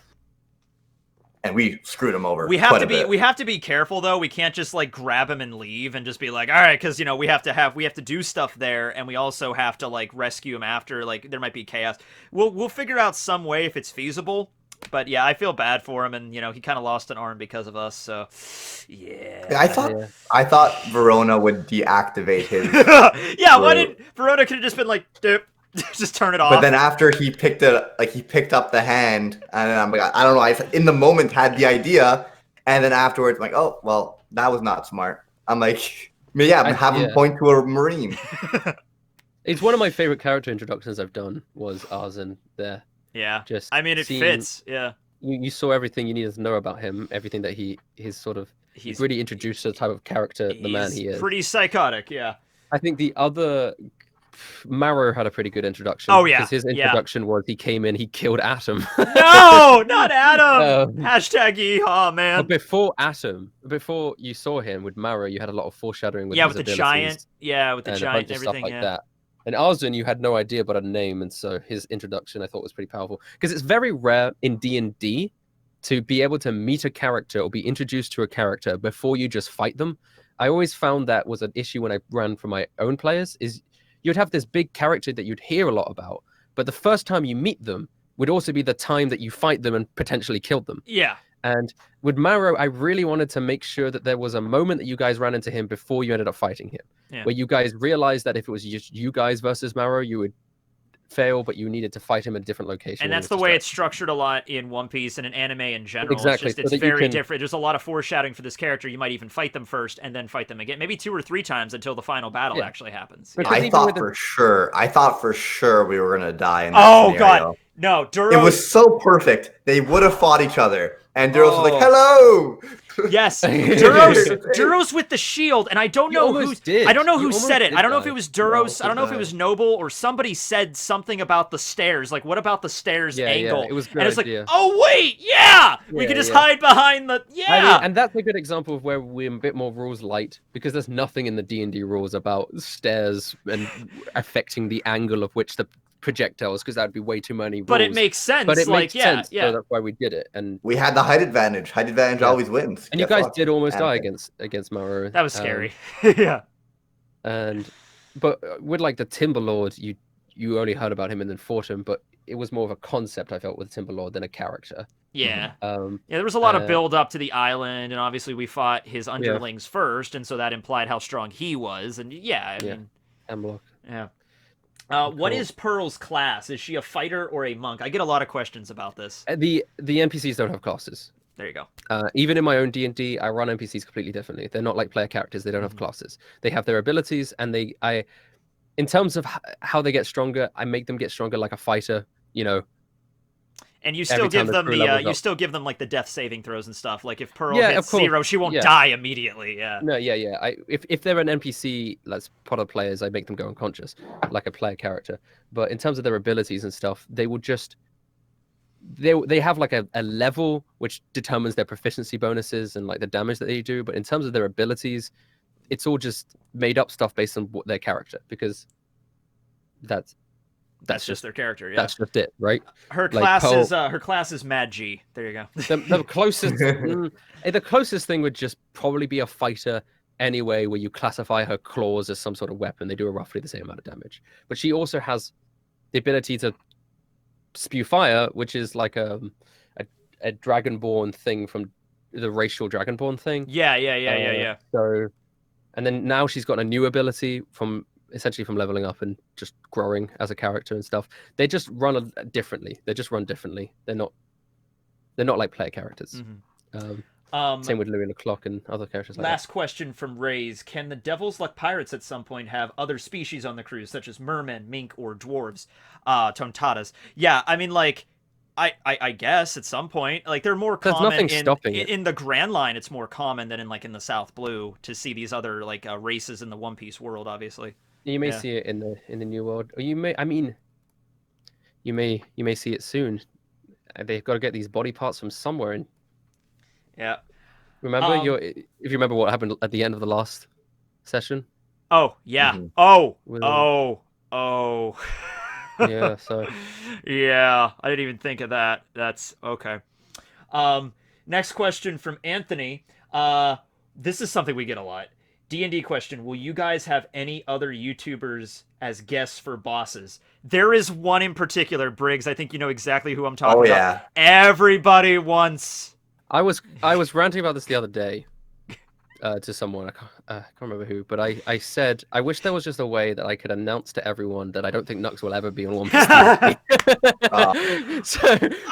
And we screwed him over. We have to be careful though. We can't just grab him and leave and just be like, all right, because we have to do stuff there, and we also have to rescue him after. There might be chaos. We'll figure out some way if it's feasible. But yeah, I feel bad for him, and he kind of lost an arm because of us. So, yeah. I thought Verona would deactivate his. Yeah, why did Verona could have just been like, Dip, just turn it off? But then after he picked up the hand, and I'm like, I don't know. I in the moment had the idea, and then afterwards, I'm like, oh well, that was not smart. I'm like, have him point to a Marine. It's one of my favorite character introductions I've done was Arzen there. Yeah, it fits. Yeah, you saw everything you needed to know about him, everything that he's really introduced to the type of character, the man he is. Pretty psychotic, yeah. I think the other Marrow had a pretty good introduction. Oh yeah, because his introduction was he came in, he killed Atom. No, not Atom. Hashtag yeehaw, man. But before you saw him with Marrow, you had a lot of foreshadowing with with the giant, with the giant and everything, stuff like that. And Arzen, you had no idea but a name, and so his introduction I thought was pretty powerful. Because it's very rare in D&D to be able to meet a character or be introduced to a character before you just fight them. I always found that was an issue when I ran for my own players, is you'd have this big character that you'd hear a lot about, but the first time you meet them would also be the time that you fight them and potentially killed them. Yeah. And with Marrow, I really wanted to make sure that there was a moment that you guys ran into him before you ended up fighting him, where you guys realized that if it was just you guys versus Marrow, you would fail, but you needed to fight him at a different location. And that's the way it's structured a lot in One Piece and in anime in general. Exactly. It's very different. There's a lot of foreshadowing for this character. You might even fight them first and then fight them again, maybe 2 or 3 times until the final battle actually happens. I thought for sure we were gonna die in that scenario. God. No, Duro... It was so perfect. They would have fought each other. And Duros was like, hello! Yes, Duros with the shield, and I don't know who said it. I don't know if it was Duros. I don't know if it was Noble or somebody said something about the stairs. Like, what about the stairs angle? Yeah, it was good. And it's like, oh wait, we could just hide behind the and that's a good example of where we're a bit more rules light, because there's nothing in the D&D rules about stairs and affecting the angle of which the projectiles, because that would be way too many rules. But it makes sense. But it makes sense. Yeah. So that's why we did it. And we had the height advantage. Height advantage always wins. And you guys did almost die against Maru. That was scary. Yeah. But with like the Timberlord, you only heard about him and then fought him, but it was more of a concept, I felt, with Timberlord than a character. Yeah. There was a lot of build up to the island, and obviously we fought his underlings first, and so that implied how strong he was. And I mean, Hemlock. Yeah. What is Pearl's class? Is she a fighter or a monk? I get a lot of questions about this. The NPCs don't have classes. There you go. Even in my own D&D, I run NPCs completely differently. They're not like player characters. They don't have classes. They have their abilities, and in terms of how they get stronger, I make them get stronger like a fighter. And you still give them like the death saving throws and stuff. Like if Pearl hits 0, she won't die immediately. Yeah. No, yeah. If they're an NPC, let's pot of players, I make them go unconscious, like a player character. But in terms of their abilities and stuff, they will just they have like a level which determines their proficiency bonuses and like the damage that they do. But in terms of their abilities, it's all just made up stuff based on their character, because that's just their character. Yeah, that's just it, right? Her class is Mad G. There you go. The closest thing would just probably be a fighter anyway, where you classify her claws as some sort of weapon. They do roughly the same amount of damage, but she also has the ability to spew fire, which is like a dragonborn thing from the racial dragonborn thing. Yeah. So, and then now she's got a new ability essentially from leveling up and just growing as a character and stuff. They just run differently. They just run differently. They're not like player characters. Same with Louis LeClock and other characters like Last question from Rays. Can the Devil's Luck Pirates at some point have other species on the cruise, such as mermen, mink, or dwarves? Tontadas. Yeah, I mean, like, I guess at some point, like, they're more common. There's nothing stopping it. In the Grand Line, it's more common than in the South Blue to see these other like races in the One Piece world, obviously. You may see it in the New World, or you may see it soon. They've got to get these body parts from somewhere. And remember if you remember what happened at the end of the last session. Oh yeah. Yeah. So. Yeah, I didn't even think of that. That's okay. Next question from Anthony. This is something we get a lot. D&D question, will you guys have any other YouTubers as guests for bosses? There is one in particular, Briggs. I think you know exactly who I'm talking about. Everybody wants... I was ranting about this the other day to someone. I can't remember who, but I said, I wish there was just a way that I could announce to everyone that I don't think Nux will ever be on One Piece.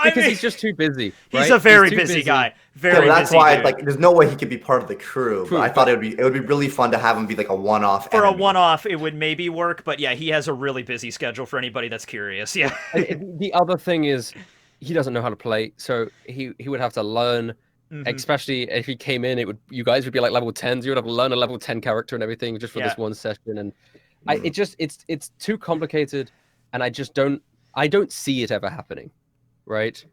Because he's just too busy. Right? He's a very busy guy. That's why there's no way he could be part of the crew. But I thought it would be really fun to have him be like a one-off. For a one-off, it would maybe work, but yeah, he has a really busy schedule for anybody that's curious. Yeah. The other thing is he doesn't know how to play, so he would have to learn. Especially if he came in, you guys would be like level 10s. You would have to learn a level 10 character and everything just for this one session. And it's too complicated, and I don't see it ever happening, right?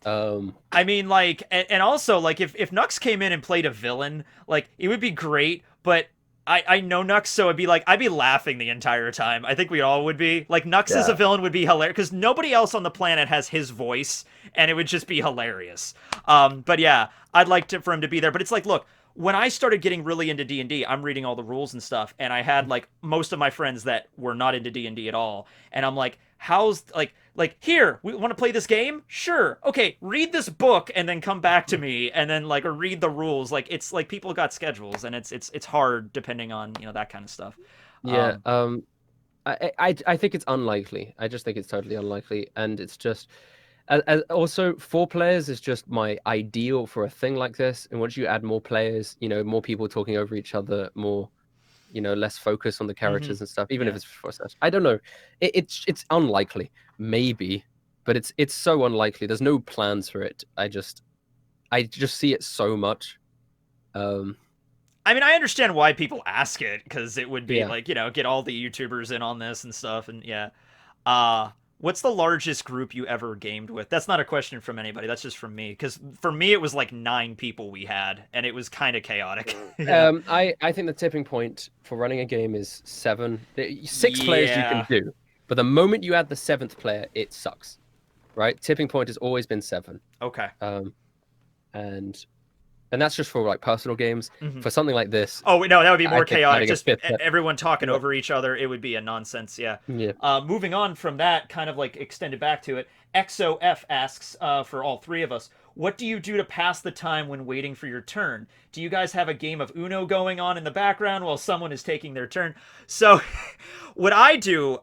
I mean, like, and also, like, if Nux came in and played a villain, like, it would be great, but I know Nux, so I'd be laughing the entire time. I think we all would be. Like, Nux as a villain would be hilarious, because nobody else on the planet has his voice, and it would just be hilarious. But yeah, I'd like for him to be there. But it's like, look, when I started getting really into D&D, I'm reading all the rules and stuff, and I had, like, most of my friends that were not into D&D at all, and I'm like, how's, like, here, we want to play this game? Sure. Okay, read this book and then come back to me, and then, like, or read the rules. Like, it's like people got schedules, and it's hard depending on, that kind of stuff. Yeah. I think it's unlikely. I just think it's totally unlikely, and it's just also 4 players is just my ideal for a thing like this. And once you add more players, more people talking over each other, more. Less focus on the characters and stuff, even if it's for us. I don't know. It's unlikely, maybe, but it's so unlikely. There's no plans for it. I just see it so much I mean, I understand why people ask it, because it would be like, get all the YouTubers in on this and stuff, and what's the largest group you ever gamed with? That's not a question from anybody. That's just from me. Because for me, it was like 9 people we had, and it was kind of chaotic. I think the tipping point for running a game is 7. 6 players you can do. But the moment you add the 7th player, it sucks. Right? Tipping point has always been 7. Okay. And that's just for like personal games. Mm-hmm. For something like this, no, that would be more chaotic. Just everyone talking over each other, it would be a nonsense. Yeah. Moving on from that, kind of like extended back to it. XOF asks for all 3 of us, what do you do to pass the time when waiting for your turn? Do you guys have a game of Uno going on in the background while someone is taking their turn? So what I do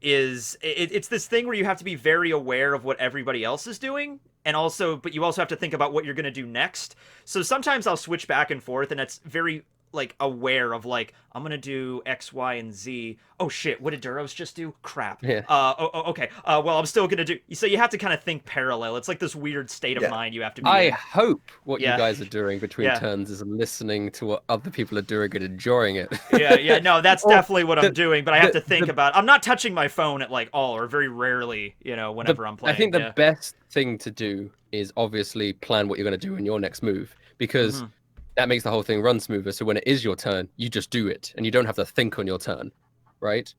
is it's this thing where you have to be very aware of what everybody else is doing. But you also have to think about what you're going to do next. So sometimes I'll switch back and forth, and it's very like aware of like, I'm going to do X, Y, and Z. Oh shit, what did Duros just do? Crap. Yeah. Okay. Well, I'm still going to do... So you have to kind of think parallel. It's like this weird state of mind you have to be in. Hope what you guys are doing between turns is listening to what other people are doing and enjoying it. No, that's definitely what I'm doing, but I have to think about... I'm not touching my phone at like all, or very rarely, whenever I'm playing. I think the best thing to do is obviously plan what you're going to do in your next move, because that makes the whole thing run smoother. So when it is your turn, you just do it, and you don't have to think on your turn, right?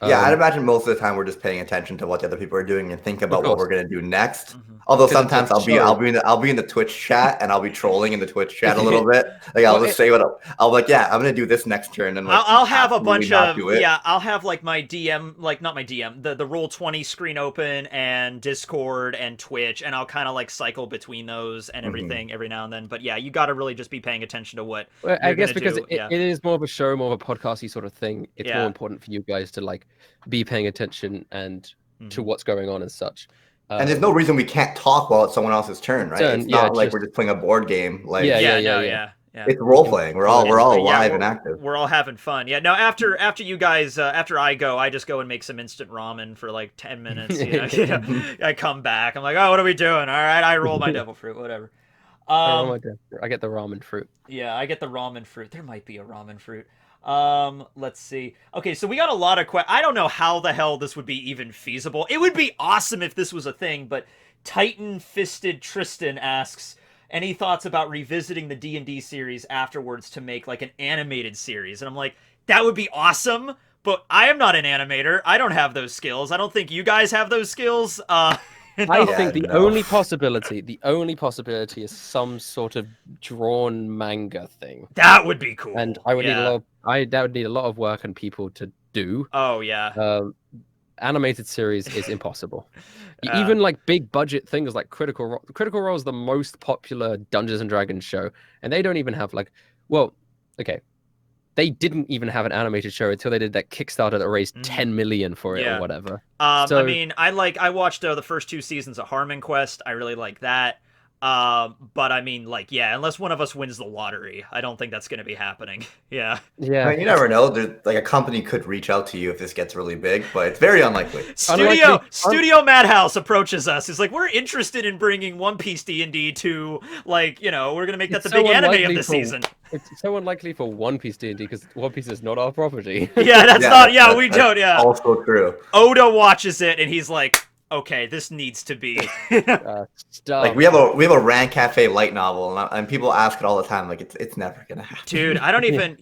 Yeah, I'd imagine most of the time we're just paying attention to what the other people are doing and think about what we're gonna do next. Although sometimes I'll be in the Twitch chat, and I'll be trolling in the Twitch chat a little bit. Like I'll just say I'll be like, I'm gonna do this next turn, and like, I'll have a bunch of I'll have like my DM, like not my DM, the Roll20 screen open, and Discord and Twitch, and I'll kind of like cycle between those and everything every now and then. But you got to really just be paying attention to what. Well, I guess because it is more of a show, more of a podcasty sort of thing. It's more important for you guys to like be paying attention and to what's going on and such. And there's no reason we can't talk while it's someone else's turn, right? It's not like we're just playing a board game. Like it's role playing. We're all alive and active. We're all having fun. Yeah. Now after you guys after I go, I just go and make some instant ramen for like 10 minutes. I come back. I'm like, oh, what are we doing? All right, I roll my devil fruit, whatever. I get the ramen fruit. Yeah, I get the ramen fruit. There might be a ramen fruit. Let's see. Okay, so we got a lot of I don't know how the hell this would be even feasible. It would be awesome if this was a thing, but Titan-Fisted Tristan asks, any thoughts about revisiting the D&D series afterwards to make like an animated series? And I'm like, that would be awesome, but I am not an animator. I don't have those skills. I don't think you guys have those skills. I think the only possibility is some sort of drawn manga thing. That would be cool. And I would that would need a lot of work and people to do. Oh yeah. Animated series is impossible. Even like big budget things like Critical Role is the most popular Dungeons and Dragons show, and they don't even have they didn't even have an animated show until they did that Kickstarter that raised 10 million for it or whatever. I mean, I watched the first 2 seasons of Harmon Quest. I really like that. But I mean, like, unless one of us wins the lottery, I don't think that's going to be happening. Yeah. I mean, you never know. Like a company could reach out to you if this gets really big, but it's very unlikely. Studio Madhouse approaches us. It's like, we're interested in bringing One Piece D&D to, like, we're going to make that the big anime of the season. It's so unlikely for One Piece D&D because One Piece is not our property. That's we don't. Yeah. Also true. Oda watches it and he's like, okay, this needs to be. Like we have a Rand Cafe light novel, and people ask it all the time. Like it's never gonna happen. Dude, I don't even.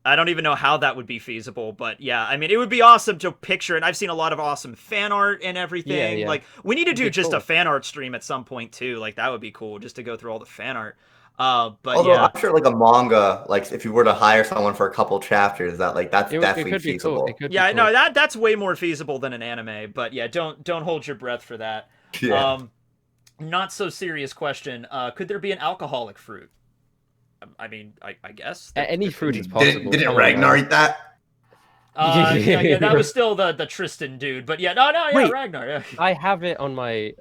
I don't even know how that would be feasible, but I mean, it would be awesome to picture. And I've seen a lot of awesome fan art and everything. Yeah. Like we need to do just a fan art stream at some point too. Like that would be cool, just to go through all the fan art. But although I'm sure like a manga, like if you were to hire someone for a couple chapters, that's definitely feasible. Cool. No, that's way more feasible than an anime. But don't hold your breath for that. Yeah. Not so serious question. Could there be an alcoholic fruit? I mean, I guess any fruit is possible. Didn't Ragnar eat that? That was still the Tristan dude. But Wait, Ragnar. Yeah. I have it on my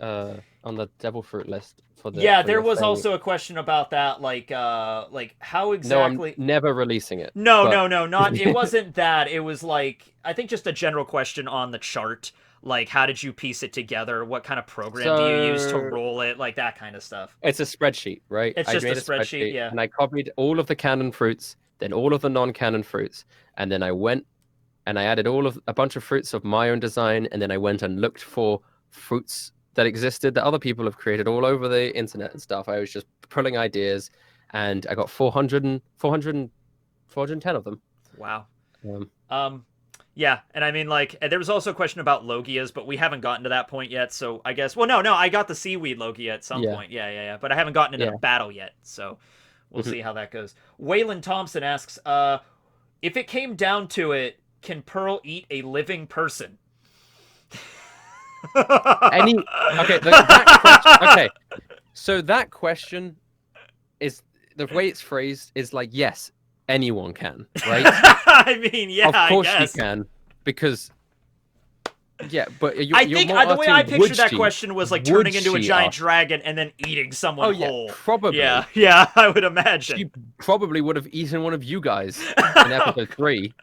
on the devil fruit list for the. Yeah, for there your was thing. also a question about that, like how exactly. No, I'm never releasing it. No, but... no, not. It wasn't that. It was like I think just a general question on the chart, like how did you piece it together? What kind of program do you use to roll it? Like that kind of stuff. It's a spreadsheet, right? It's just a spreadsheet, yeah. And I copied all of the canon fruits, then all of the non-canon fruits, and then I went and I added a bunch of fruits of my own design, and then I went and looked for fruits that existed that other people have created all over the internet and stuff. I was just pulling ideas, and I got 410 of them. Wow. Yeah, and I mean, like, there was also a question about Logias, but we haven't gotten to that point yet, so I guess... Well, no, I got the Seaweed Logia at some point. Yeah, but I haven't gotten into the battle yet, so we'll see how that goes. Waylon Thompson asks, if it came down to it, can Pearl eat a living person? Okay, so that question is... The way it's phrased is like, yes, anyone can, right? I mean, yeah, of course I guess. you can, because but I think the way I pictured that question was like turning into a giant dragon and then eating someone whole. Probably. Yeah, I would imagine. She probably would have eaten one of you guys in episode 3.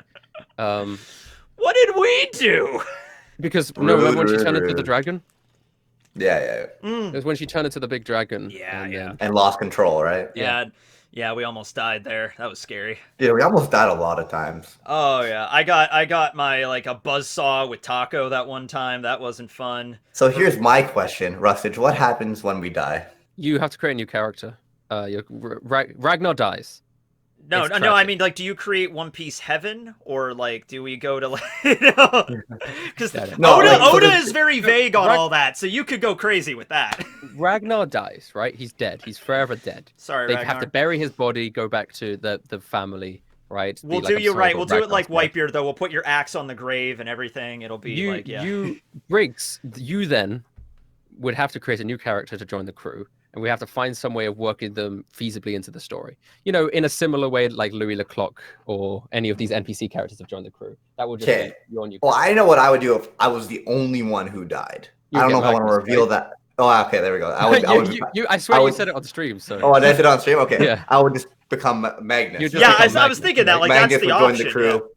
What did we do? Because remember when she turned into the dragon? Yeah. It was when she turned into the big dragon. And lost control, right? Yeah, we almost died there. That was scary. Yeah, we almost died a lot of times. Oh yeah, I got my like a buzzsaw with Taco that one time. That wasn't fun. So here's my question, Rustage. What happens when we die? You have to create a new character. Ragnar dies. No. I mean, like, do you create One Piece Heaven, or like, do we go to like, because Oda is very vague on all that, so you could go crazy with that. Ragnar dies, right? He's dead. He's forever dead. Sorry, they Ragnar. have to bury his body, go back to the family, right? We'll do you right. We'll do it like Whitebeard, though. We'll put your axe on the grave and everything. It'll be Briggs, you then would have to create a new character to join the crew. And we have to find some way of working them feasibly into the story. You know, in a similar way like Louis Leclerc or any of these NPC characters have joined the crew. That would just be your new character. Well, I know what I would do if I was the only one who died. I don't know if I want to reveal that. Oh, okay, there we go. I swear you said it on stream. So. Oh, I said it on stream? Okay. Yeah. I would just become Magnus. I was thinking that. Like, Magnus that's the would option. join the crew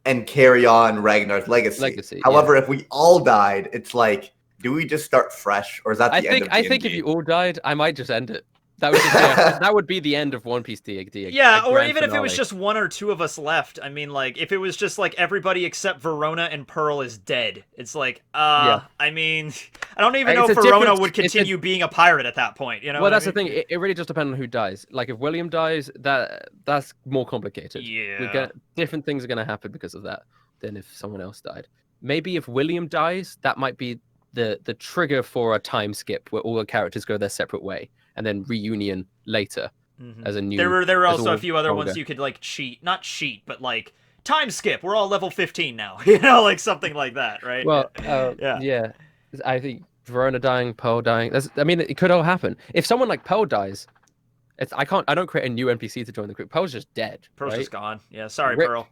and carry on Ragnar's legacy. However, if we all died, it's like... Do we just start fresh, or is that the end of D&D? I think if you all died, I might just end it. That would just that would be the end of One Piece D&D. Yeah, or even if it was just one or two of us left. I mean, like, if it was just like everybody except Verona and Pearl is dead. It's like, I mean, I don't even know if Verona would continue being a pirate at that point. You know? Well, that's the thing. It really just depends on who dies. Like, if William dies, that's more complicated. Yeah. Different things are going to happen because of that than if someone else died. Maybe if William dies, that might be the trigger for a time skip where all the characters go their separate way and then reunion later as a new. There were also a few other ones you could like not cheat, but like time skip. We're all level 15 now, you know, like something like that, right? Well, yeah. I think Verona dying, Pearl dying. I mean, it could all happen. If someone like Pearl dies, I don't create a new NPC to join the group. Pearl's just dead. Pearl's just gone. Yeah, sorry, Rip, Pearl.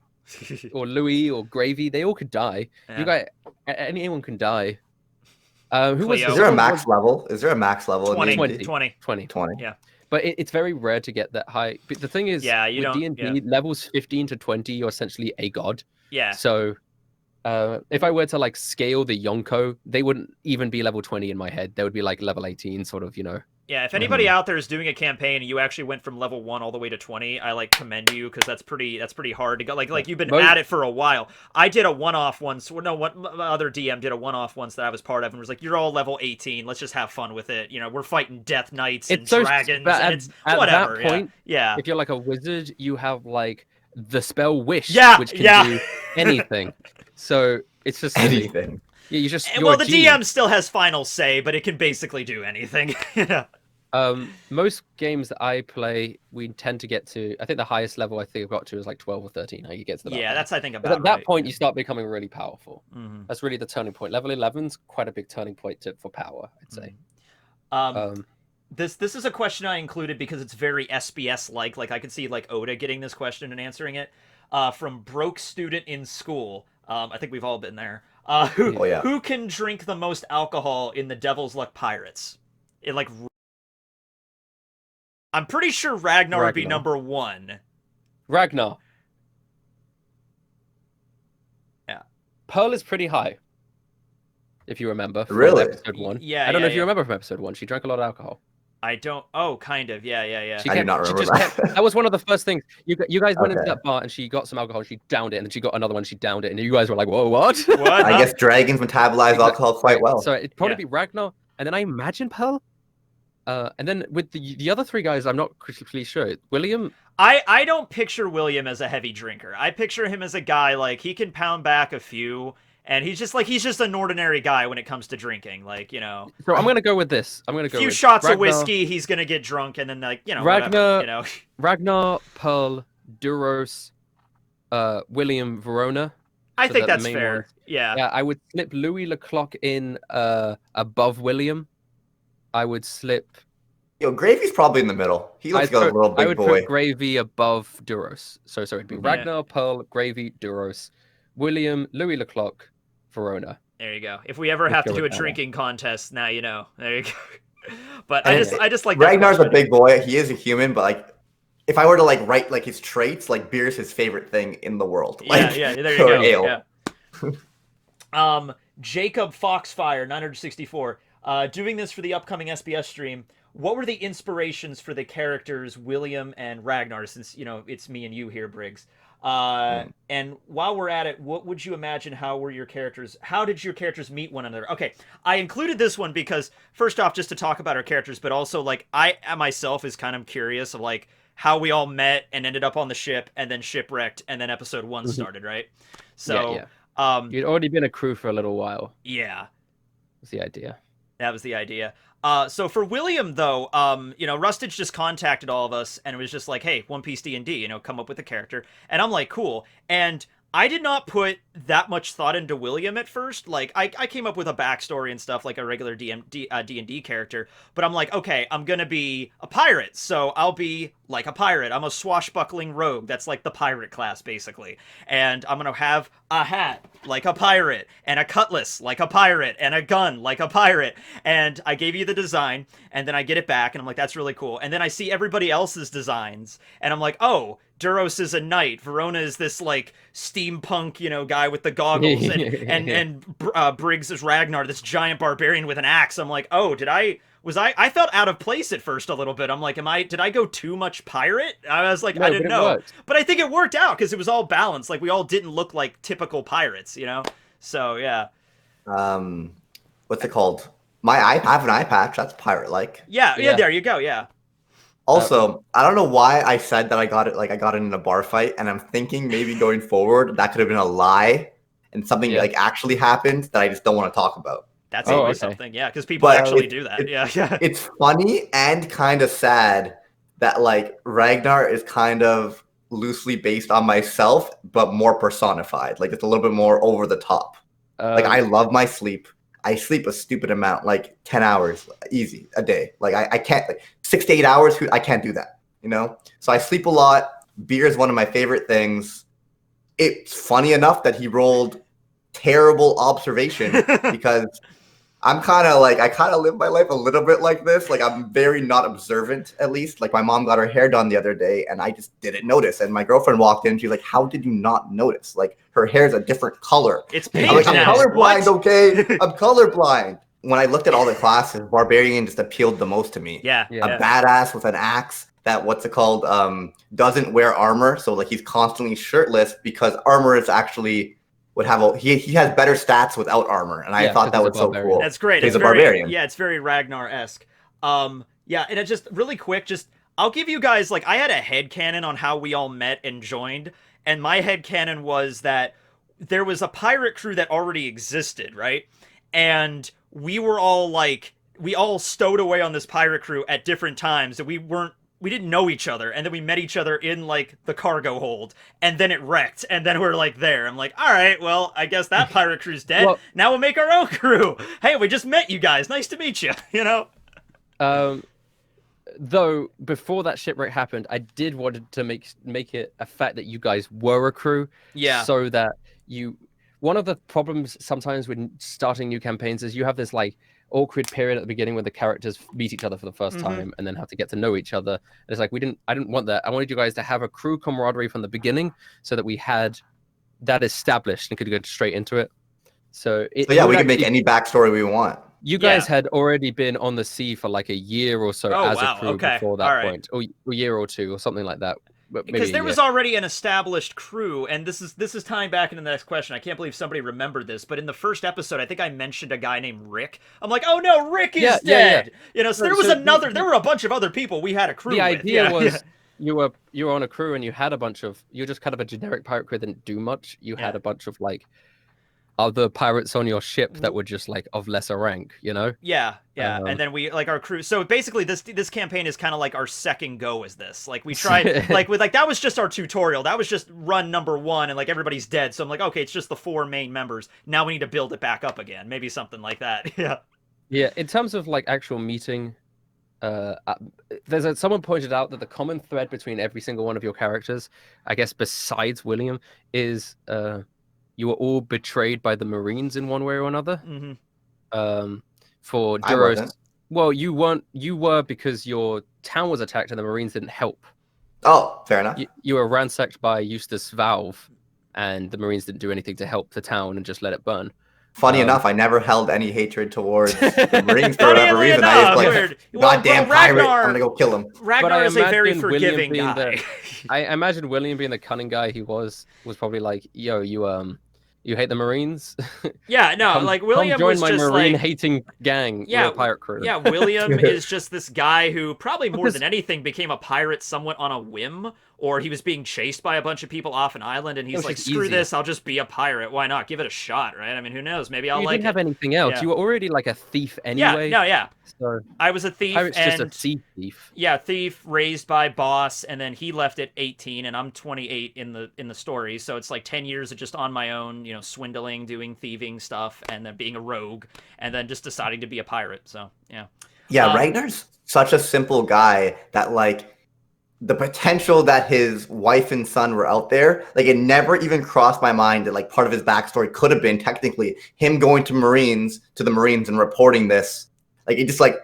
or Louis or Gravy, they all could die. Yeah. You guys, anyone can die. Is there a max level? Is there a max level? 20. Yeah. But it's very rare to get that high. But the thing is, with D&D, levels 15 to 20, you're essentially a god. Yeah. So if I were to like scale the Yonko, they wouldn't even be level 20 in my head. They would be like level 18, sort of, you know. Yeah, if anybody out there is doing a campaign and you actually went from level 1 all the way to 20, I like commend you, because that's pretty hard to go. Like you've been at it for a while. I did a one-off once. No, one other DM did a one-off once that I was part of, and was like, "You're all level 18. Let's just have fun with it. You know, we're fighting Death Knights and dragons, and it's whatever." At that point, yeah. If you're like a wizard, you have like the spell Wish, which can do anything. So it's just anything. Yeah, you just. Well, the DM still has final say, but it can basically do anything. Most games that I play, we tend to get to. I think the highest level I think I've got to is like 12 or 13. How you get to that? Yeah, that's I think about. But at that point, you start becoming really powerful. Mm-hmm. That's really the turning point. Level 11's quite a big turning point for power, I'd say. This is a question I included because it's very SBS like. Like I could see like Oda getting this question and answering it. From broke student in school. I think we've all been there. Who can drink the most alcohol in the Devil's Luck Pirates? It like. I'm pretty sure Ragnar would be number 1. Ragnar. Yeah. Pearl is pretty high. If you remember from Really? episode 1. Yeah. I don't know if you remember from episode 1. She drank a lot of alcohol. I don't. Oh, kind of. Yeah. I do not remember that. That was one of the first things. You guys went into that bar and she got some alcohol. She downed it, and then she got another one. She downed it, and you guys were like, "Whoa, what?" What? I guess dragons metabolize alcohol quite well. So it'd probably be Ragnar, and then I imagine Pearl. And then with the other 3 guys, I'm not critically sure. William. I don't picture William as a heavy drinker. I picture him as a guy like he can pound back a few. And he's just an ordinary guy when it comes to drinking, like, you know. So I'm gonna go with this. I'm gonna go. A few with shots Ragnar, of whiskey, he's gonna get drunk, and then like, you know, Ragnar, whatever, you know. Ragnar, Pearl, Duros, William, Verona. I think that's fair. Ones. Yeah. Yeah, I would slip Louis Leclerc in above William. I would slip. Yo, Gravy's probably in the middle. He looks like a little big boy. I would put Gravy above Duros. So it'd be Ragnar, Pearl, Gravy, Duros, William, Louis Leclerc, Verona. There you go. If we ever have to do a drinking contest, now you know. There you go. But I just like Ragnar's a big boy. He is a human, but like, if I were to like write like his traits, like beer is his favorite thing in the world. Like, yeah. There you go. Ale. Yeah. Jacob Foxfire 964. Doing this for the upcoming SBS stream. What were the inspirations for the characters William and Ragnar? Since you know it's me and you here, Briggs. And while we're at it, what would you imagine? How did your characters meet one another? Okay, I included this one because first off, just to talk about our characters, but also like I myself is kind of curious of like how we all met and ended up on the ship and then shipwrecked and then episode 1 started, right? So you'd already been a crew for a little while. Yeah. Was the idea. That was the idea. So for William, though, you know, Rustage just contacted all of us and it was just like, hey, One Piece D&D, you know, come up with a character. And I'm like, cool. And I did not put that much thought into William at first. Like, I came up with a backstory and stuff like a regular D&D character. But I'm like, okay, I'm going to be a pirate. So I'll be like a pirate. I'm a swashbuckling rogue. That's like the pirate class, basically. And I'm going to have a hat like a pirate, and a cutlass like a pirate, and a gun like a pirate. And I gave you the design, and then I get it back, and I'm like, that's really cool. And then I see everybody else's designs, and I'm like, oh, Duros is a knight. Verona is this like steampunk, you know, guy with the goggles, and Briggs is Ragnar, this giant barbarian with an axe. I'm like, oh, I felt out of place at first a little bit. I'm like, did I go too much pirate? I was like, no, I didn't know. But I think it worked out because it was all balanced. Like we all didn't look like typical pirates, you know? So yeah. What's it called? I have an eye patch. That's pirate-like. Yeah, there you go, yeah. Also, I don't know why I said that I got it in a bar fight, and I'm thinking maybe going forward that could have been a lie and something like actually happened that I just don't want to talk about. That's always something, yeah, because people actually do that. Yeah. It's funny and kind of sad that like Ragnar is kind of loosely based on myself, but more personified. Like it's a little bit more over the top. Like I love my sleep. I sleep a stupid amount, like 10 hours, easy a day. Like I can't, like 6 to 8 hours. I can't do that, you know? So I sleep a lot. Beer is one of my favorite things. It's funny enough that he rolled terrible observation because I kind of live my life a little bit like this. Like I'm very not observant, at least. Like my mom got her hair done the other day and I just didn't notice. And my girlfriend walked in. She's like, how did you not notice? Like her hair's a different color. It's pink. I'm colorblind, okay? I'm colorblind. When I looked at all the classes, Barbarian just appealed the most to me. Yeah. A badass with an axe that, doesn't wear armor. So like he's constantly shirtless because armor is actually... he has better stats without armor, and I thought that was so cool. That's great. He's a barbarian. Yeah, it's very Ragnar-esque. And it just really quick, I'll give you guys I had a headcanon on how we all met and joined, and my headcanon was that there was a pirate crew that already existed, right? And we were all we all stowed away on this pirate crew at different times, and we didn't know each other, and then we met each other in the cargo hold, and then it wrecked, and then we're there. I'm like, all right, well, I guess that pirate crew's dead. Well, now we'll make our own crew. Hey, we just met you guys. Nice to meet you. You know. Though before that shipwreck happened, I did want to make it a fact that you guys were a crew. Yeah. So that one of the problems sometimes when starting new campaigns is you have this like awkward period at the beginning when the characters meet each other for the first time and then have to get to know each other. And it's like I didn't want that. I wanted you guys to have a crew camaraderie from the beginning so that we had that established and could go straight into it. So we can make any backstory we want. You guys had already been on the sea for like a year or so as a crew before that point, or a year or two, or something like that. Because there was already an established crew, and this is tying back into the next question. I can't believe somebody remembered this, but in the first episode, I think I mentioned a guy named Rick. I'm like, oh no, Rick is dead. You know, so there was there were a bunch of other people we had a crew with. The idea was you were on a crew and you had a bunch of, you're just kind of a generic pirate crew that didn't do much. You had a bunch of like other pirates on your ship that were just like of lesser rank, you know? And then we like our crew. So basically this campaign is kind of like our second go as this. Like we tried like that was just our tutorial. That was just run number 1 and like everybody's dead. So I'm like, okay, it's just the 4 main members. Now we need to build it back up again. Maybe something like that. Yeah, in terms of like actual meeting, someone pointed out that the common thread between every single one of your characters, I guess besides William, is you were all betrayed by the Marines in one way or another. For Duros, well, you weren't. You were because your town was attacked and the Marines didn't help. Oh, fair enough. You were ransacked by Eustace Valve, and the Marines didn't do anything to help the town and just let it burn. Funny enough, I never held any hatred towards the Marines for whatever reason. I was like, goddamn pirate, I'm gonna go kill him. Ragnar is a very forgiving guy. I imagine William being the cunning guy he was probably like, yo, you hate the Marines? Yeah, no, like William join was my just Marine like hating gang. We're a pirate crew. Yeah, William is just this guy who probably more than anything became a pirate somewhat on a whim, or he was being chased by a bunch of people off an island, and he's like, screw this, I'll just be a pirate. Why not? Give it a shot, right? I mean, who knows? Maybe I'll like it. You didn't have anything else. Yeah. You were already like a thief anyway. So I was a thief. Pirate's just a sea thief. Yeah, thief raised by boss, and then he left at 18, and I'm 28 in the story. So it's like 10 years of just on my own, you know, swindling, doing thieving stuff, and then being a rogue, and then just deciding to be a pirate. So yeah, Ragnar's such a simple guy that like the potential that his wife and son were out there, like it never even crossed my mind that like part of his backstory could have been technically him going to the Marines and reporting this. Like it just like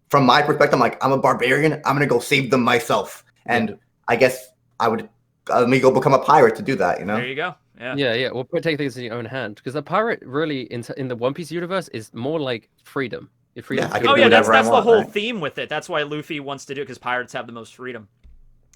from my perspective, I'm like, I'm a barbarian, I'm gonna go save them myself. And I guess let me go become a pirate to do that, you know? There you go. Yeah. Well, take things in your own hand, because the pirate really in the One Piece universe is more like freedom. That's the whole theme with it. That's why Luffy wants to do it, because pirates have the most freedom.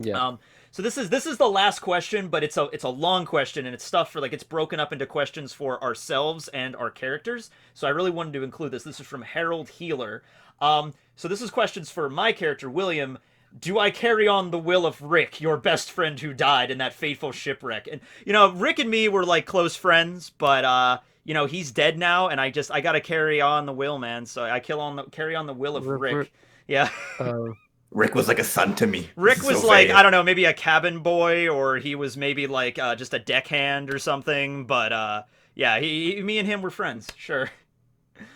Yeah. So this is the last question, but it's a long question, and it's stuff for like it's broken up into questions for ourselves and our characters. So I really wanted to include this. This is from Harold Healer. So this is questions for my character William. Do I carry on the will of Rick, your best friend who died in that fateful shipwreck? And you know, Rick and me were like close friends, but you know, he's dead now, and I gotta carry on the will, man. So I carry on the will of Rick. Yeah. Rick was like a son to me. Rick was like, I don't know, maybe a cabin boy, or he was maybe like just a deckhand or something. But yeah, me and him were friends, sure.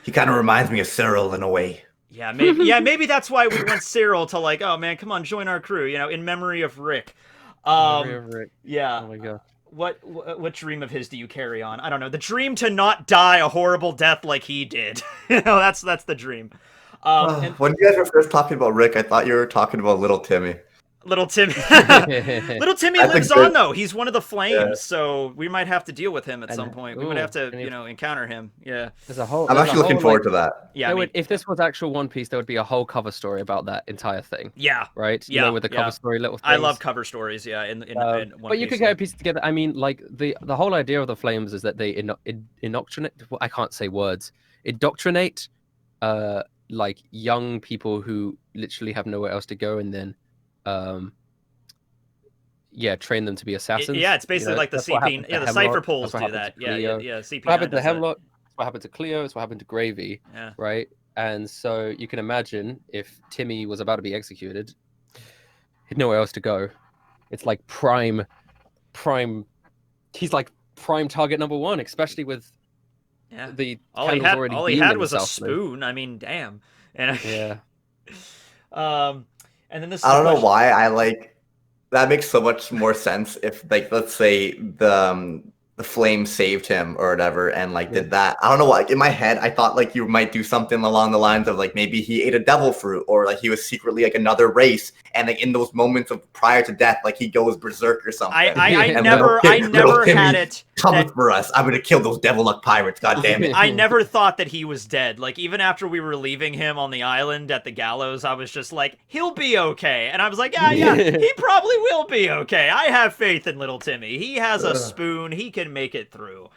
He kind of reminds me of Cyril in a way. Yeah, maybe that's why we want Cyril to like, oh man, come on, join our crew, you know, in memory of Rick. Yeah. Oh my god. What dream of his do you carry on? I don't know. The dream to not die a horrible death like he did. You know, that's the dream. When you guys were first talking about Rick, I thought you were talking about Little Timmy. Little Timmy. Little Timmy lives on, though. He's one of the Flames, so we might have to deal with him at some point. We might have to, encounter him. Yeah. I'm actually looking forward to that. Yeah. If this was actual One Piece, there would be a whole cover story about that entire thing. Yeah. Right? Yeah. With the cover story, little things. I love cover stories, yeah. In One Piece. But you could get a piece together. I mean, like, the whole idea of the Flames is that they indoctrinate... Well, I can't say words. Indoctrinate, like, young people who literally have nowhere else to go, and then... train them to be assassins. It's basically like the CP. Yeah, the Cypher Poles do that. Yeah. CP. What happened to Hemlock? What happened to Cleo? It's what happened to Gravy. Yeah. Right. And so you can imagine if Timmy was about to be executed, he'd nowhere else to go. It's like prime. He's like prime target number one, especially with the all he had was a spoon. I mean, damn. And and then this. I don't know why I like. That makes so much more sense if, like, let's say the the flame saved him or whatever, and like did that. I don't know what. In my head, I thought like you might do something along the lines of like maybe he ate a devil fruit, or like he was secretly like another race, and like in those moments of prior to death, like he goes berserk or something. I never had it. Come for us! I'm gonna kill those devil luck pirates. God damn it! I never thought that he was dead. Like even after we were leaving him on the island at the gallows, I was just like, he'll be okay. And I was like, yeah, he probably will be okay. I have faith in little Timmy. He has a spoon. He can make it through.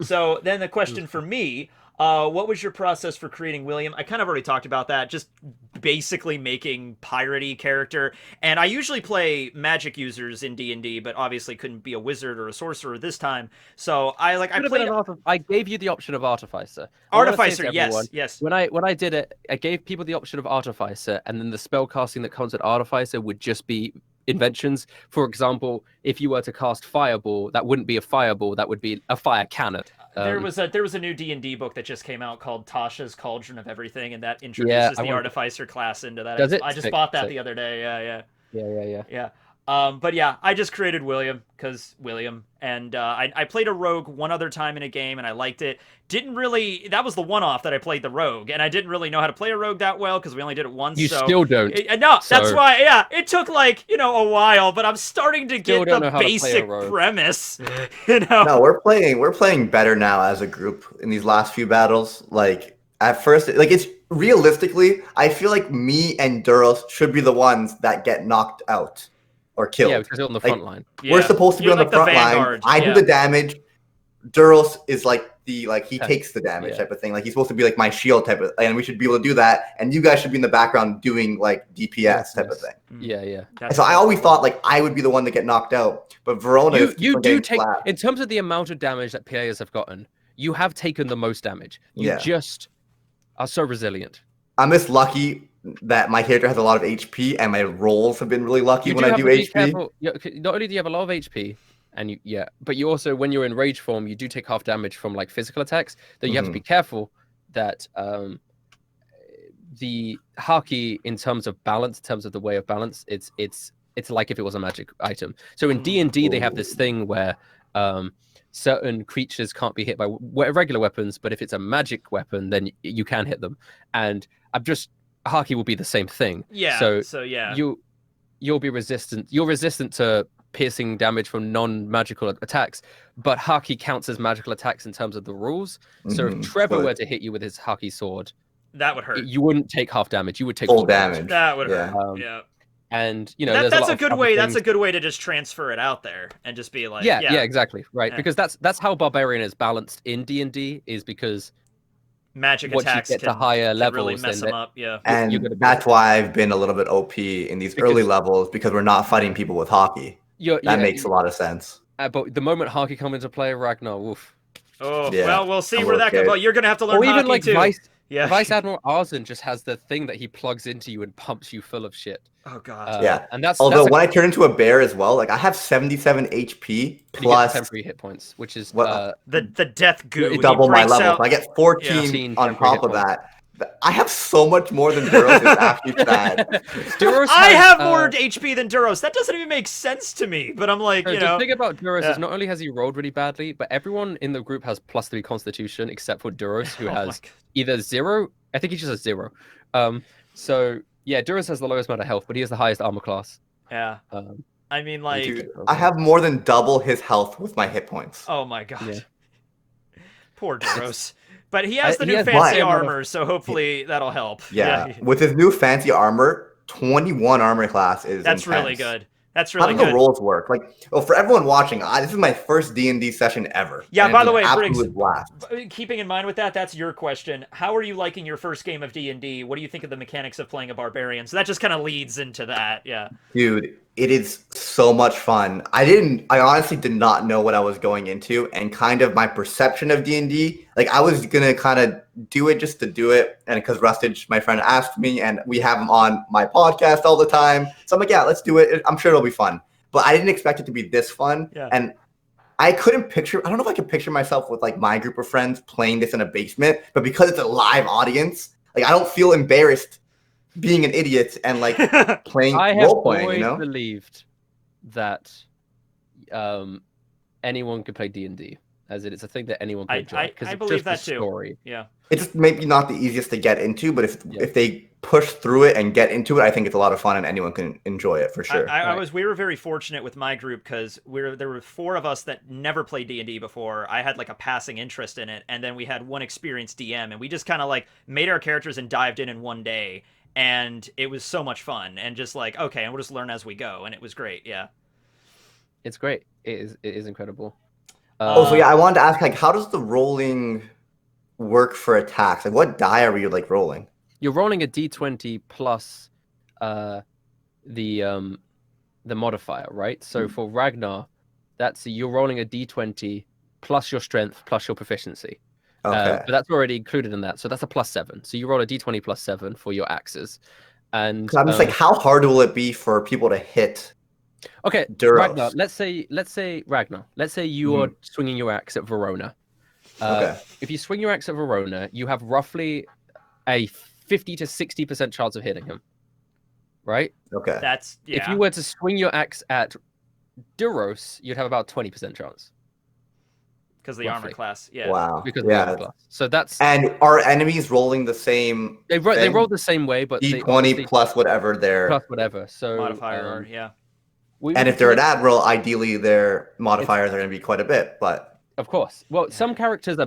So then the question for me, what was your process for creating William? I kind of already talked about that. Just basically making piratey character. And I usually play magic users in D&D, but obviously couldn't be a wizard or a sorcerer this time. So I played. I gave you the option of artificer. Artificer, yes. When I did it, I gave people the option of artificer, and then the spell casting that comes with artificer would just be inventions. For example, if you were to cast fireball, that wouldn't be a fireball, that would be a fire cannon. There was a new D&D book that just came out called Tasha's Cauldron of Everything, and that introduces the artificer class into that. Does it? I just bought that the other day. Yeah. But yeah, I just created William because William, and I played a rogue one other time in a game, and I liked it. That was the one-off that I played the rogue, and I didn't really know how to play a rogue that well because we only did it once. You still don't. That's why. Yeah, it took like a while, but I'm starting to get the basic premise. No, we're playing better now as a group in these last few battles. Like at first, like it's realistically, I feel like me and Duros should be the ones that get knocked out or killed. Yeah, because they're on the front line. We're supposed to be on the front line. I do the damage. Duros is like he takes the damage type of thing. Like he's supposed to be like my shield type of, and we should be able to do that. And you guys should be in the background doing like DPS type of thing. Yeah. So I always thought like I would be the one to get knocked out, but Verona. You do take in terms of the amount of damage that players have gotten. You have taken the most damage. You just are so resilient. I'm just lucky that my character has a lot of HP, and my rolls have been really lucky when I do HP. Not only do you have a lot of HP, and but you also, when you're in rage form, you do take half damage from like physical attacks. Though you have to be careful that the haki, in terms of balance, in terms of the way of balance, it's like if it was a magic item. So in D&D, they have this thing where certain creatures can't be hit by regular weapons, but if it's a magic weapon, then you can hit them. And haki will be the same thing. Yeah. So you'll be resistant. You're resistant to piercing damage from non-magical attacks, but haki counts as magical attacks in terms of the rules. So if Trevor were to hit you with his haki sword, that would hurt. You wouldn't take half damage. You would take full damage. That would hurt. And that's a good way. That's a good way to just transfer it out there and just be like, yeah, exactly, right? Because that's how Barbarian is balanced in D&D, is because magic attacks get to higher levels really mess them up. Yeah, and that's why I've been a little bit OP in these early levels, because we're not fighting people with haki. That makes a lot of sense. But the moment haki comes into play, Ragnar, woof. Oh, well, we'll see where that goes. Well, you're gonna have to learn haki too. Vice Admiral Arzen just has the thing that he plugs into you and pumps you full of shit. Oh god. And when I turn into a bear as well, like I have 77 HP plus temporary hit points, which is the death goo. Double my level. So I get 14 on top of that. I have so much more than Duros. It's actually sad. I have more HP than Duros. That doesn't even make sense to me. But I'm like, the thing about Duros is not only has he rolled really badly, but everyone in the group has +3 Constitution except for Duros, who has either 0. I think he just has 0. So yeah, Duros has the lowest amount of health, but he has the highest armor class. Yeah. I mean, like, dude, I have more than double his health with my hit points. Oh my god. Yeah. Poor Duros. But he has the new fancy armor, so hopefully that'll help. Yeah. With his new fancy armor, 21 armor class is That's intense. Really good. That's really good. How do the rolls work? Like, for everyone watching, this is my first D&D session ever. Yeah, by the way, Briggs, keeping in mind with that, that's your question. How are you liking your first game of D&D? What do you think of the mechanics of playing a barbarian? So that just kind of leads into that, yeah. Dude, it is so much fun. I honestly did not know what I was going into, and kind of my perception of D&D, like I was going to kind of do it just to do it, and because Rustage, my friend, asked me, and we have him on my podcast all the time, so I'm like, yeah, let's do it. I'm sure it'll be fun. But I didn't expect it to be this fun, and I don't know if I could picture myself with like my group of friends playing this in a basement, but because it's a live audience, like I don't feel embarrassed being an idiot and like playing role playing. I have always believed that anyone could play D&D, as it is a thing that anyone could enjoy. I believe that too. Story. Yeah. It's just maybe not the easiest to get into, but if they push through it and get into it, I think it's a lot of fun and anyone can enjoy it for sure. We were very fortunate with my group because there were 4 of us that never played D&D before. I had like a passing interest in it, and then we had one experienced DM, and we just kind of like made our characters and dived in one day, and it was so much fun. And just like, okay, and we'll just learn as we go, and it was great. Yeah, it's great. It is incredible. So yeah, I wanted to ask, like, how does the rolling work for attacks? Like, what die are you like rolling? You're rolling a d20 plus the modifier, right? So for Ragnar, you're rolling a d20 plus your strength plus your proficiency. Okay. But that's already included in that, so that's a +7. So you roll a d20 +7 for your axes. And I'm just like, how hard will it be for people to hit? Okay, Duros? Ragnar. Let's say Ragnar. Let's say you are swinging your axe at Verona. Okay. If you swing your axe at Verona, you have roughly a 50 to 60% chance of hitting him. Right? Okay. That's If you were to swing your axe at Duros, you'd have about 20% chance. Because the armor class. Yeah. Wow. Because of the armor class. So that's. And are enemies rolling the same? They roll the same way, but D20 plus whatever their plus whatever. So modifier. Yeah. And if they're an admiral, ideally their modifiers are going to be quite a bit, but of course. Well, some characters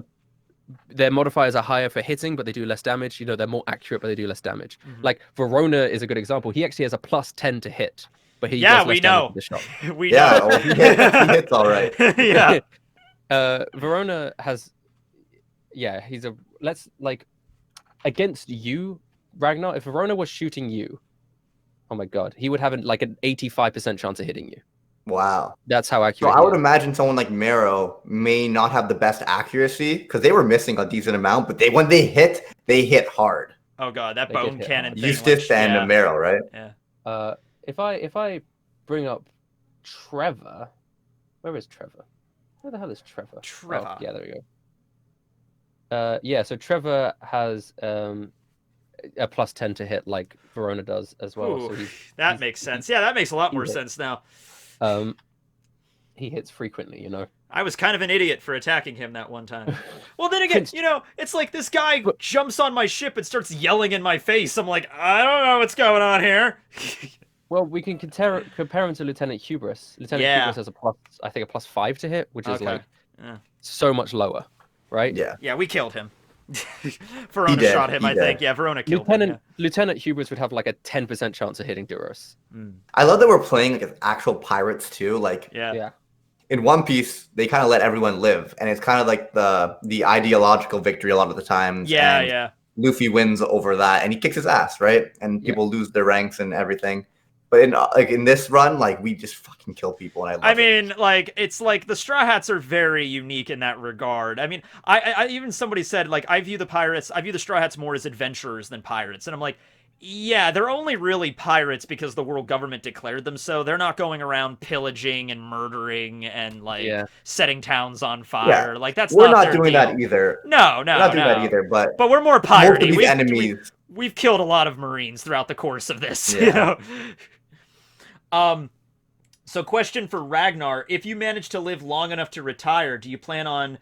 their modifiers are higher for hitting, but they do less damage. You know, they're more accurate, but they do less damage. Like Verona is a good example. He actually has a +10 to hit, but he does less damage with the shot. We know. Well, he hits all right. Yeah. Verona has, against you, Ragnar. If Verona was shooting you, oh my god, he would have an 85% chance of hitting you. Wow. That's how accurate. So I would imagine someone like Marrow may not have the best accuracy because they were missing a decent amount, but when they hit hard. Oh god, that bone cannon thing. Eustace and Marrow, right? Yeah. If I bring up Trevor, where is Trevor? Where the hell is Trevor? Trevor. Oh, yeah, there we go. So Trevor has a +10 to hit like Verona does as well. Ooh, so that makes sense. Yeah, that makes a lot more sense now. He hits frequently, you know. I was kind of an idiot for attacking him that one time. Well, then again, you know, it's like this guy jumps on my ship and starts yelling in my face. I'm like, I don't know what's going on here. Well, we can compare him to Lieutenant Hubris. Lieutenant Hubris has a +5 to hit, which is so much lower, right? Yeah. Yeah, we killed him. Verona shot him, I think. Yeah, Verona killed him. Yeah. Lieutenant Hubris would have like a 10% chance of hitting Duros. I love that we're playing like as actual pirates too. Like, in One Piece, they kind of let everyone live, and it's kind of like the ideological victory a lot of the times. Yeah. Luffy wins over that, and he kicks his ass, right? And people lose their ranks and everything. But in this run, like, we just fucking kill people, and I mean, like, it's like the Straw Hats are very unique in that regard. I mean, I even somebody said, like, I view the Straw Hats more as adventurers than pirates, and I'm like, yeah, they're only really pirates because the world government declared them so. They're not going around pillaging and murdering and setting towns on fire. Like we're not their doing deal. that either. No, we're not doing that either. But we're more piratey. We've killed a lot of Marines throughout the course of this. You know. So question for Ragnar, if you manage to live long enough to retire, do you plan on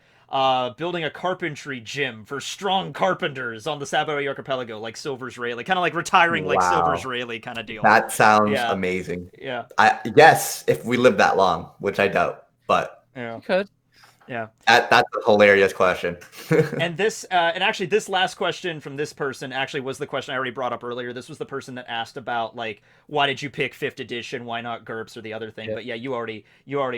building a carpentry gym for strong carpenters on the Sabaody Archipelago, like Silver's Rayleigh, kind of like retiring like Silver's Rayleigh kind of deal? That sounds amazing. Yeah. Yes, if we live that long, which I doubt, but you could. Yeah. That's a hilarious question. And actually this last question from this person actually was the question I already brought up earlier. This was the person that asked about, like, why did you pick 5th edition? Why not GURPS or the other thing? Yeah. But yeah, you already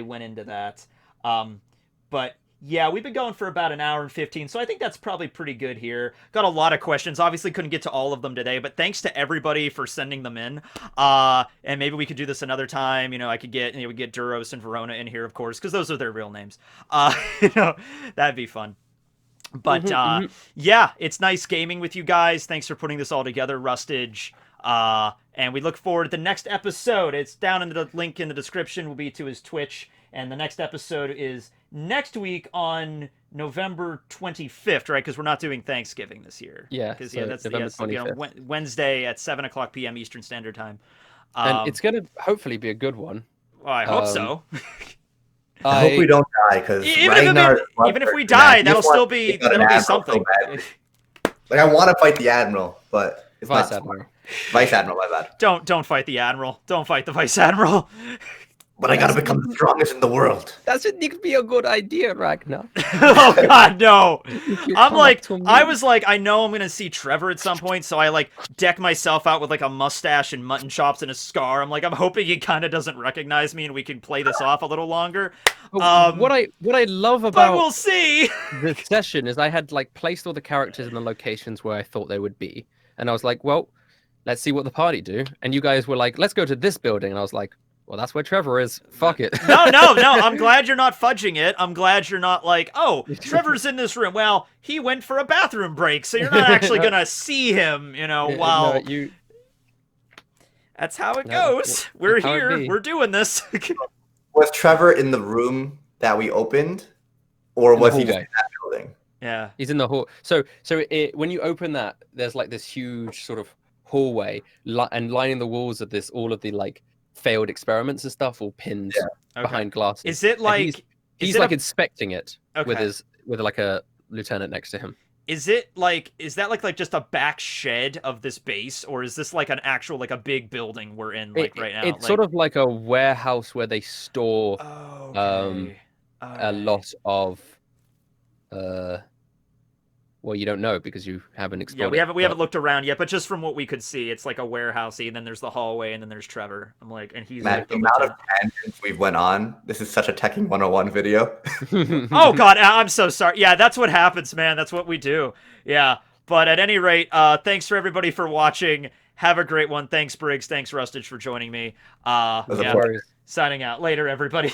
went into that. But yeah, we've been going for about an hour and 15, so I think that's probably pretty good here. Got a lot of questions. Obviously couldn't get to all of them today, but thanks to everybody for sending them in. And maybe we could do this another time. You know, we get Duros and Verona in here, of course, because those are their real names. You know, that'd be fun. But yeah, it's nice gaming with you guys. Thanks for putting this all together, Rustage. And we look forward to the next episode. It's down in the link in the description. Will be to his Twitch. And the next episode is next week on November 25th, right? Because we're not doing Thanksgiving this year. Yeah, because that's November 25th. Wednesday at 7:00 p.m. Eastern Standard Time. And it's going to hopefully be a good one. Well, I hope so. I hope we don't die, because even if we die, that'll still be something. Like, I want to fight the admiral, but it's Vice not Admiral. Vice Admiral, my bad. Don't fight the admiral. Don't fight the vice admiral. But I gotta become the strongest in the world. That should be a good idea, Ragnar. Oh God, no! I was like, I know I'm gonna see Trevor at some point, so I like deck myself out with like a mustache and mutton chops and a scar. I'm hoping he kind of doesn't recognize me and we can play this off a little longer. What I love about but we'll see. This session is I had like placed all the characters in the locations where I thought they would be, and I was like, well, let's see what the party do. And you guys were like, let's go to this building, and I was like, well, that's where Trevor is. Fuck it. No. I'm glad you're not fudging it. I'm glad you're not like, oh, Trevor's in this room. Well, he went for a bathroom break, so you're not actually going to see him, while... No, That's how it goes. We're here. We're doing this. Was Trevor in the room that we opened? Or was he just in that building? Yeah. He's in the hall. So when you open that, there's like this huge sort of hallway, and lining the walls of all of the like failed experiments and stuff, all pinned behind glasses. Is it like he's like inspecting it with like a lieutenant next to him? Is that like just a back shed of this base, or is this like an actual like a big building we're in right now? It's sort of like a warehouse where they store a lot of well, you don't know because you haven't explored. Yeah, we haven't looked around yet, but just from what we could see, it's like a warehousey, and then there's the hallway, and then there's Trevor. I'm like, and he's Matt, like the amount of tangents we've went on. This is such a Tekking 101 video. Oh God, I'm so sorry. Yeah, that's what happens, man. That's what we do. Yeah, but at any rate, thanks for everybody for watching. Have a great one. Thanks, Briggs. Thanks, Rustage, for joining me. Signing out. Later, everybody.